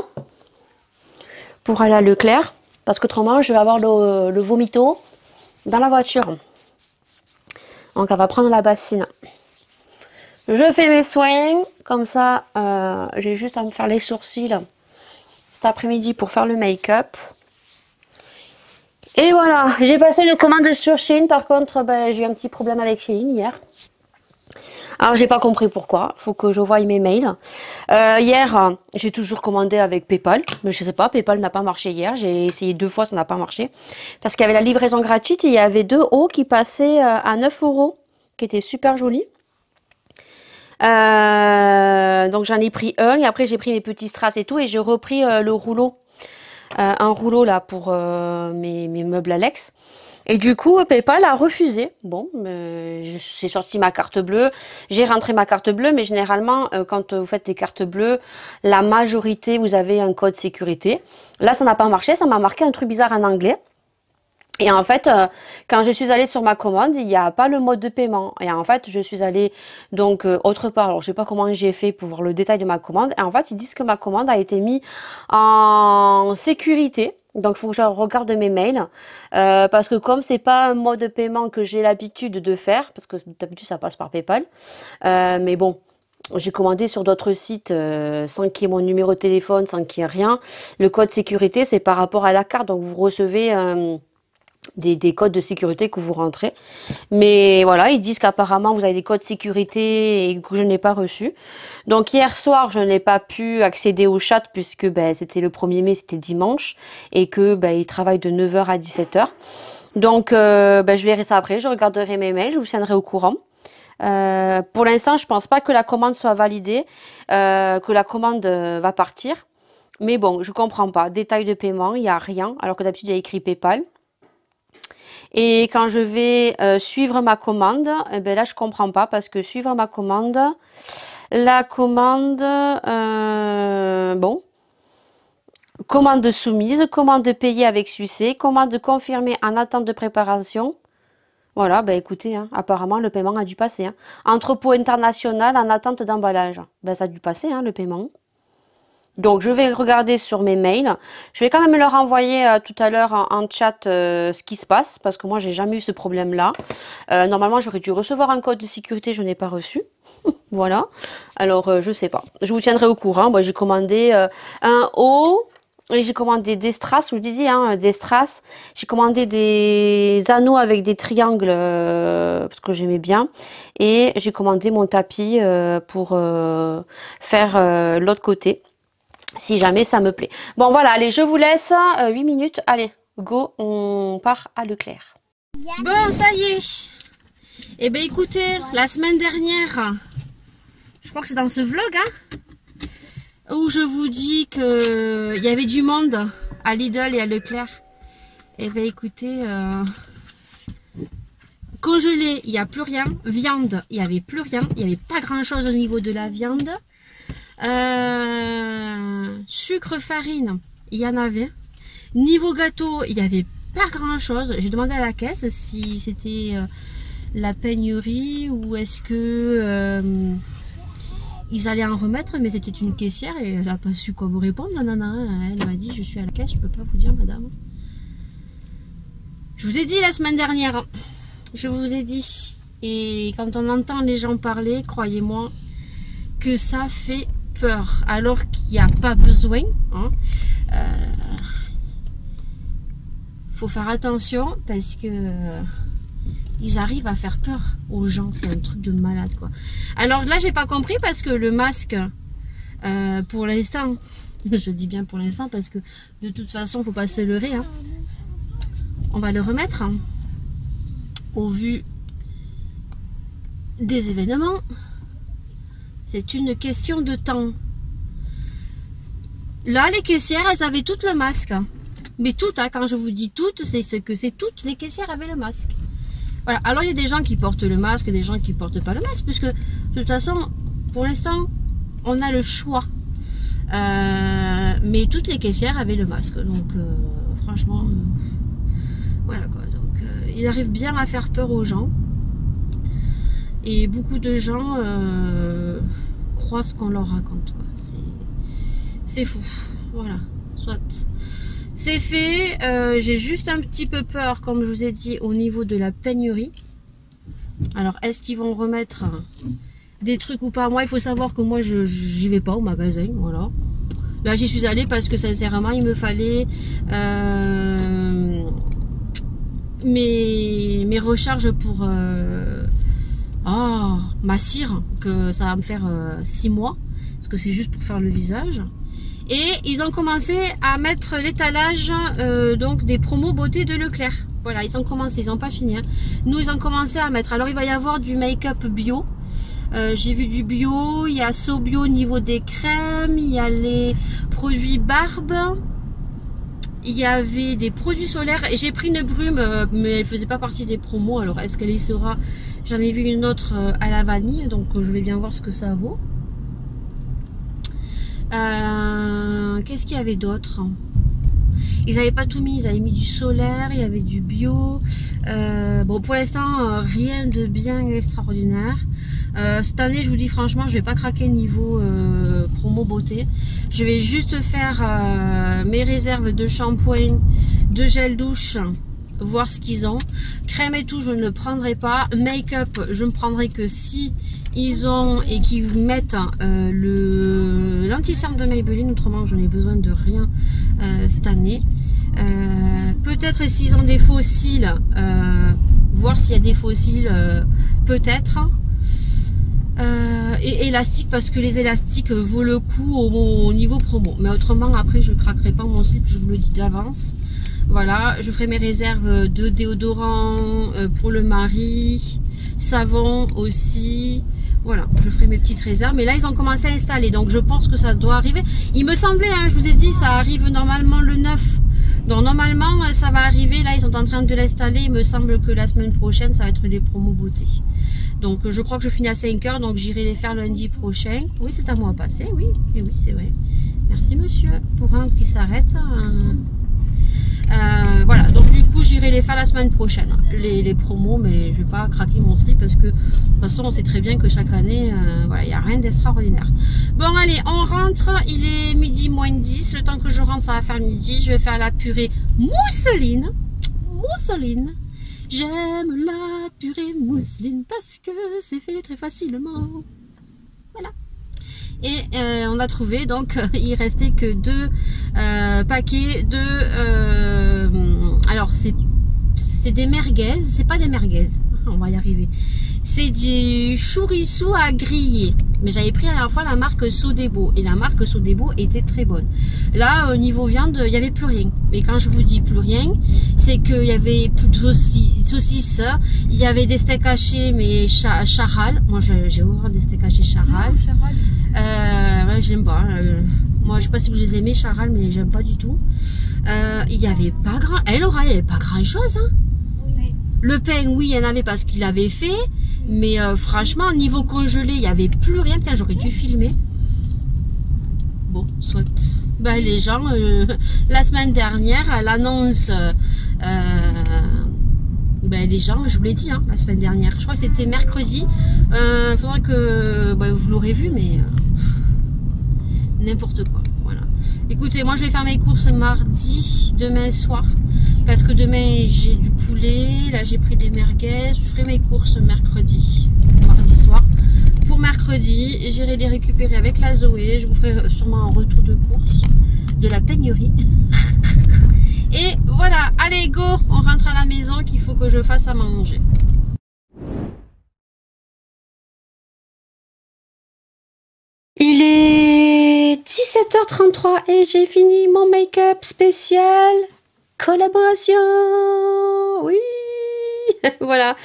pour aller à Leclerc. Parce qu'autrement, je vais avoir le vomito dans la voiture. Donc, elle va prendre la bassine. Je fais mes soins. Comme ça, j'ai juste à me faire les sourcils cet après-midi pour faire le make-up. Et voilà, j'ai passé une commande sur Shein. Par contre, ben, j'ai eu un petit problème avec Shein hier. Alors, j'ai pas compris pourquoi. Il faut que je voie mes mails. Hier, j'ai toujours commandé avec PayPal. Mais je sais pas, PayPal n'a pas marché hier. J'ai essayé 2 fois, ça n'a pas marché. Parce qu'il y avait la livraison gratuite et il y avait 2 hauts qui passaient à 9 €. Qui étaient super jolis. Donc, j'en ai pris un. Et après, j'ai pris mes petits strass et tout. Et j'ai repris le rouleau. Un rouleau là pour mes meubles Alex. Et du coup, PayPal a refusé. Bon, j'ai sorti ma carte bleue. J'ai rentré ma carte bleue. Mais généralement, quand vous faites des cartes bleues, la majorité, vous avez un code sécurité. Là, ça n'a pas marché. Ça m'a marqué un truc bizarre en anglais. Et en fait, quand je suis allée sur ma commande, il n'y a pas le mode de paiement. Et en fait, je suis allée donc autre part. Alors, je ne sais pas comment j'ai fait pour voir le détail de ma commande. Et en fait, ils disent que ma commande a été mise en sécurité. Donc, il faut que je regarde mes mails. Parce que comme c'est pas un mode de paiement que j'ai l'habitude de faire, parce que d'habitude, ça passe par PayPal. Mais bon, j'ai commandé sur d'autres sites sans qu'il y ait mon numéro de téléphone, sans qu'il y ait rien. Le code sécurité, c'est par rapport à la carte. Donc, vous recevez des codes de sécurité que vous rentrez. Mais voilà, ils disent qu'apparemment, vous avez des codes de sécurité et que je n'ai pas reçu. Donc hier soir, je n'ai pas pu accéder au chat puisque ben, c'était le 1er mai, c'était dimanche. Et que ben, ils travaillent de 9 h à 17 h. Donc ben, je verrai ça après, je regarderai mes mails, je vous tiendrai au courant. Pour l'instant, je pense pas que la commande soit validée, que la commande va partir. Mais bon, je comprends pas. Détail de paiement, il n'y a rien. Alors que d'habitude, il y a écrit PayPal. Et quand je vais suivre ma commande, eh ben là je comprends pas parce que suivre ma commande, la commande, bon, commande soumise, commande payée avec succès, commande confirmée en attente de préparation. Voilà, ben écoutez, hein, apparemment le paiement a dû passer. Hein. Entrepôt international en attente d'emballage. Ben ça a dû passer hein, le paiement. Donc, je vais regarder sur mes mails. Je vais quand même leur envoyer tout à l'heure en chat ce qui se passe. Parce que moi, j'ai jamais eu ce problème-là. Normalement, j'aurais dû recevoir un code de sécurité. Je n'ai pas reçu. Voilà. Alors, je sais pas. Je vous tiendrai au courant. Moi, j'ai commandé un haut. Et j'ai commandé des strass. Je vous dis, hein, des strass. J'ai commandé des anneaux avec des triangles. Parce que j'aimais bien. Et j'ai commandé mon tapis pour faire l'autre côté. Si jamais ça me plaît. Bon voilà, allez, je vous laisse 8 minutes. Allez, go, on part à Leclerc. Bon, ça y est. Eh bien écoutez, la semaine dernière, je crois que c'est dans ce vlog, hein, où je vous dis qu'il y avait du monde à Lidl et à Leclerc. Eh bien écoutez, congelé, il n'y a plus rien. Viande, il n'y avait plus rien. Il n'y avait pas grand chose au niveau de la viande. Sucre, farine, il y en avait. Niveau gâteau, il n'y avait pas grand chose. J'ai demandé à la caisse si c'était la pénurie ou est-ce que ils allaient en remettre, mais c'était une caissière et elle n'a pas su quoi vous répondre. La nana, elle m'a dit je suis à la caisse, je peux pas vous dire madame. Je vous ai dit la semaine dernière, je vous ai dit Et quand on entend les gens parler, croyez-moi que ça fait peur. Alors qu'il n'y a pas besoin. Hein. Faut faire attention parce que ils arrivent à faire peur aux gens. C'est un truc de malade, quoi. Alors là, j'ai pas compris parce que le masque, pour l'instant, je dis bien pour l'instant parce que de toute façon, faut pas se leurrer. Hein. On va le remettre hein, au vu des événements. C'est une question de temps. Là, les caissières, elles avaient toutes le masque. Mais toutes, hein, quand je vous dis toutes, c'est ce que c'est toutes les caissières avaient le masque. Voilà. Alors, il y a des gens qui portent le masque et des gens qui ne portent pas le masque, puisque de toute façon, pour l'instant, on a le choix. Mais toutes les caissières avaient le masque. Donc, franchement, voilà quoi. Donc, ils arrivent bien à faire peur aux gens. Et beaucoup de gens croient ce qu'on leur raconte. C'est fou. Voilà. Soit. C'est fait. J'ai juste un petit peu peur, comme je vous ai dit, au niveau de la pénurie. Alors, est-ce qu'ils vont remettre des trucs ou pas? Moi, il faut savoir que moi, j'y vais pas au magasin. Voilà. Là, j'y suis allée parce que sincèrement, il me fallait mes recharges pour ma cire, que ça va me faire 6 mois. Parce que c'est juste pour faire le visage. Et ils ont commencé à mettre l'étalage donc des promos beauté de Leclerc. Voilà, ils ont commencé, ils n'ont pas fini. Hein. Nous, ils ont commencé à mettre. Alors, il va y avoir du make-up bio. J'ai vu du bio. Il y a So Bio au niveau des crèmes. Il y a les produits barbe. Il y avait des produits solaires. Et j'ai pris une brume, mais elle faisait pas partie des promos. Alors, est-ce qu'elle y sera? J'en ai vu une autre à la vanille. Donc, je vais bien voir ce que ça vaut. Qu'est-ce qu'il y avait d'autre? Ils n'avaient pas tout mis, ils avaient mis du solaire, il y avait du bio. Bon, pour l'instant, rien de bien extraordinaire. Cette année, je vous dis franchement, je vais pas craquer niveau promo beauté. Je vais juste faire mes réserves de shampoing, de gel douche, voir ce qu'ils ont. Crème et tout, je ne prendrai pas. Make-up, je ne prendrai que si ils ont et qu'ils mettent l'anti-cerne de Maybelline. Autrement, je n'ai besoin de rien cette année. Peut-être s'ils ont des faux cils, voir s'il y a des faux cils, peut-être. Et élastique, parce que les élastiques vaut le coup au niveau promo. Mais autrement, après, je craquerai pas mon slip, je vous le dis d'avance. Voilà, je ferai mes réserves de déodorant pour le mari, savon aussi. Voilà, je ferai mes petites réserves. Mais là, ils ont commencé à installer, donc je pense que ça doit arriver. Il me semblait, hein, je vous ai dit, ça arrive normalement le 9. Donc normalement, ça va arriver. Là, ils sont en train de l'installer. Il me semble que la semaine prochaine, ça va être les promos beauté. Donc je crois que je finis à 5 h, donc j'irai les faire lundi prochain. Oui, c'est à moi à passer, oui. Et oui, c'est vrai. Merci monsieur pour un qui s'arrête. Voilà, donc du coup j'irai les faire la semaine prochaine, les promos, mais je vais pas craquer mon slip parce que de toute façon on sait très bien que chaque année, voilà, il n'y a rien d'extraordinaire. Bon allez, on rentre, il est midi moins 10, le temps que je rentre ça va faire midi, je vais faire la purée mousseline. J'aime la purée mousseline parce que c'est fait très facilement. Voilà. Et on a trouvé, donc il restait que 2 paquets de... alors c'est des merguez, c'est pas des merguez, on va y arriver. C'est du chourissou à griller. Mais j'avais pris la dernière fois la marque Sodebo. Et la marque Sodebo était très bonne. Là, au niveau viande, il n'y avait plus rien. Mais quand je vous dis plus rien, c'est qu'il y avait plus de saucisses. Il y avait des steaks hachés, mais charal. Moi, j'ai horreur des steaks hachés charal. Ouais, j'aime pas. Moi, je sais pas si vous les aimez, charal, mais j'aime pas du tout. Il n'y avait pas grand... il n'y avait pas grand chose, hein. Le pain, oui, il y en avait parce qu'il avait fait. Mais franchement, niveau congelé, il n'y avait plus rien. Putain, j'aurais dû filmer. Bon, soit. Ben, les gens, la semaine dernière, à l'annonce, ben, les gens, je vous l'ai dit, hein, la semaine dernière. Je crois que c'était mercredi. Il faudra que vous l'aurez vu, mais n'importe quoi. Voilà. Écoutez, moi, je vais faire mes courses mardi, demain soir. Parce que demain j'ai du poulet, là j'ai pris des merguez, je ferai mes courses mardi soir. Pour mercredi, j'irai les récupérer avec la Zoé, je vous ferai sûrement un retour de course de la pénurie. Et voilà, allez go, on rentre à la maison qu'il faut que je fasse à manger. Il est 17h33 et j'ai fini mon make-up spécial collaboration. Oui. Voilà,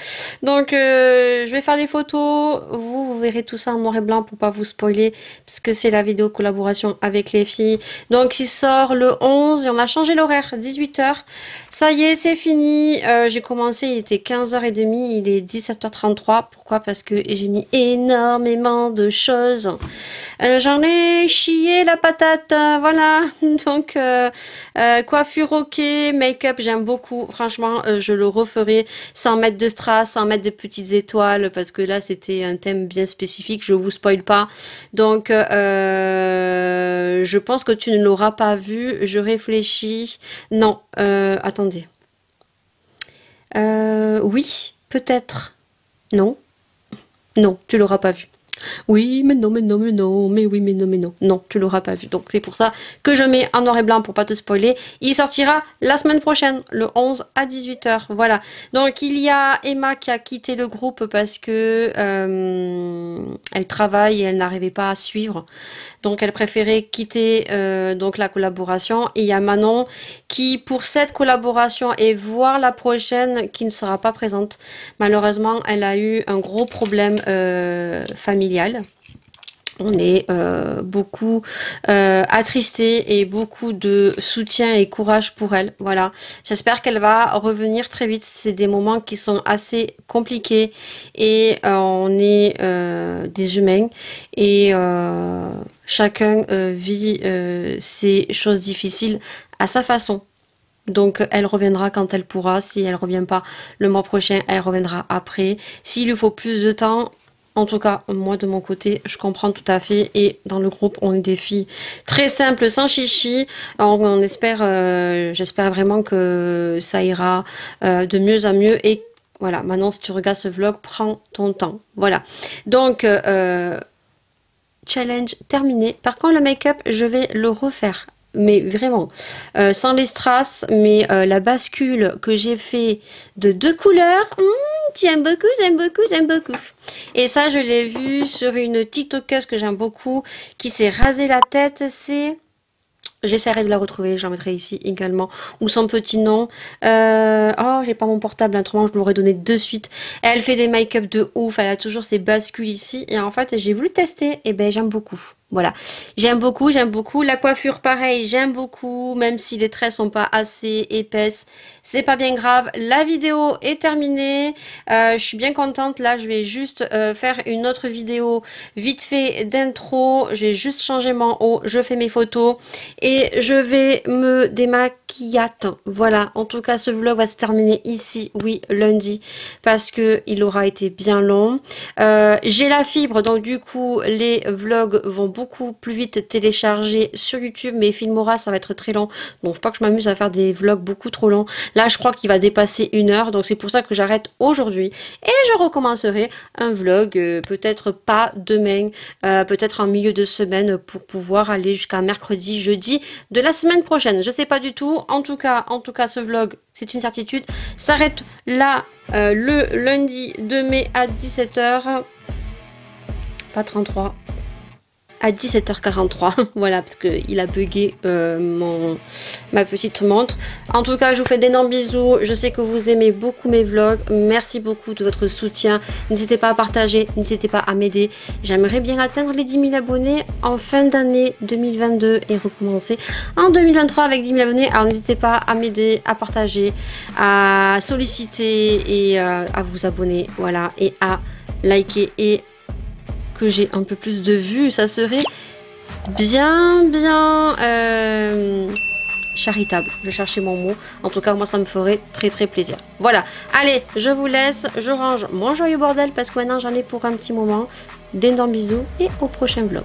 donc je vais faire des photos, vous verrez tout ça en noir et blanc pour pas vous spoiler, parce que c'est la vidéo collaboration avec les filles. Donc il sort le 11 et on a changé l'horaire, 18h. Ça y est, c'est fini. J'ai commencé, il était 15h30, il est 17h33. Pourquoi? Parce que j'ai mis énormément de choses. J'en ai chié la patate, voilà. Donc coiffure ok, make-up j'aime beaucoup, franchement je le referai sans mettre de strass, sans mettre de petites étoiles, parce que là c'était un thème bien spécifique, je vous spoil pas. Donc je pense que tu ne l'auras pas vu, je réfléchis. Non, attendez. Oui, peut-être. Non. Non, tu l'auras pas vu. Oui, mais non, mais non, mais non, mais oui, mais non, mais non. Non, tu l'auras pas vu. Donc c'est pour ça que je mets en noir et blanc pour pas te spoiler. Il sortira la semaine prochaine, le 11 à 18h. Voilà. Donc il y a Emma qui a quitté le groupe parce que elle travaille et elle n'arrivait pas à suivre. Donc elle préférait quitter donc la collaboration. Et il y a Manon qui, pour cette collaboration et voir la prochaine, qui ne sera pas présente. Malheureusement, elle a eu un gros problème familial. On est beaucoup attristés et beaucoup de soutien et courage pour elle. Voilà. J'espère qu'elle va revenir très vite. C'est des moments qui sont assez compliqués et on est des humains et chacun vit ces choses difficiles à sa façon. Donc elle reviendra quand elle pourra. Si elle revient pas le mois prochain, elle reviendra après. S'il lui faut plus de temps, en tout cas, moi de mon côté, je comprends tout à fait. Et dans le groupe, on est des filles très simples, sans chichi. On espère, j'espère vraiment que ça ira de mieux en mieux. Et voilà, maintenant si tu regardes ce vlog, prends ton temps. Voilà. Donc, challenge terminé. Par contre, le make-up, je vais le refaire. Mais vraiment, sans les strass, mais la bascule que j'ai fait de 2 couleurs, j'aime beaucoup, j'aime beaucoup, j'aime beaucoup. Et ça, je l'ai vu sur une TikTokeuse que j'aime beaucoup, qui s'est rasé la tête, c'est... J'essaierai de la retrouver, j'en mettrai ici également, ou son petit nom. Oh, j'ai pas mon portable, autrement je l'aurais donné de suite. Elle fait des make-up de ouf, elle a toujours ses bascules ici, et en fait, j'ai voulu tester, et ben j'aime beaucoup. Voilà, j'aime beaucoup, j'aime beaucoup. La coiffure, pareil, j'aime beaucoup, même si les traits sont pas assez épaisses, c'est pas bien grave. La vidéo est terminée, je suis bien contente. Là, je vais juste faire une autre vidéo vite fait d'intro. Je vais juste changer mon haut, je fais mes photos et je vais me démaquiller. Voilà, en tout cas, ce vlog va se terminer ici, oui, lundi, parce que il aura été bien long. J'ai la fibre, donc du coup, les vlogs vont beaucoup plus vite télécharger sur YouTube, mais Filmora ça va être très long, donc faut pas que je m'amuse à faire des vlogs beaucoup trop longs. Là je crois qu'il va dépasser 1 heure, donc c'est pour ça que j'arrête aujourd'hui et je recommencerai un vlog peut-être pas demain, peut-être en milieu de semaine, pour pouvoir aller jusqu'à mercredi, jeudi de la semaine prochaine. Je sais pas du tout. En tout cas ce vlog, c'est une certitude, s'arrête là le lundi 2 mai à 17h, pas 33, à 17h43, voilà, parce qu'il a bugué ma petite montre. En tout cas, je vous fais d'énormes bisous. Je sais que vous aimez beaucoup mes vlogs. Merci beaucoup de votre soutien. N'hésitez pas à partager, n'hésitez pas à m'aider. J'aimerais bien atteindre les 10 000 abonnés en fin d'année 2022 et recommencer en 2023 avec 10 000 abonnés. Alors n'hésitez pas à m'aider, à partager, à solliciter et à vous abonner, voilà, et à liker et que j'ai un peu plus de vues, ça serait bien charitable. Je cherchais mon mot. En tout cas, moi, ça me ferait très plaisir. Voilà. Allez, je vous laisse. Je range mon joyeux bordel parce que maintenant, j'en ai pour un petit moment. D'énormes bisous et au prochain vlog.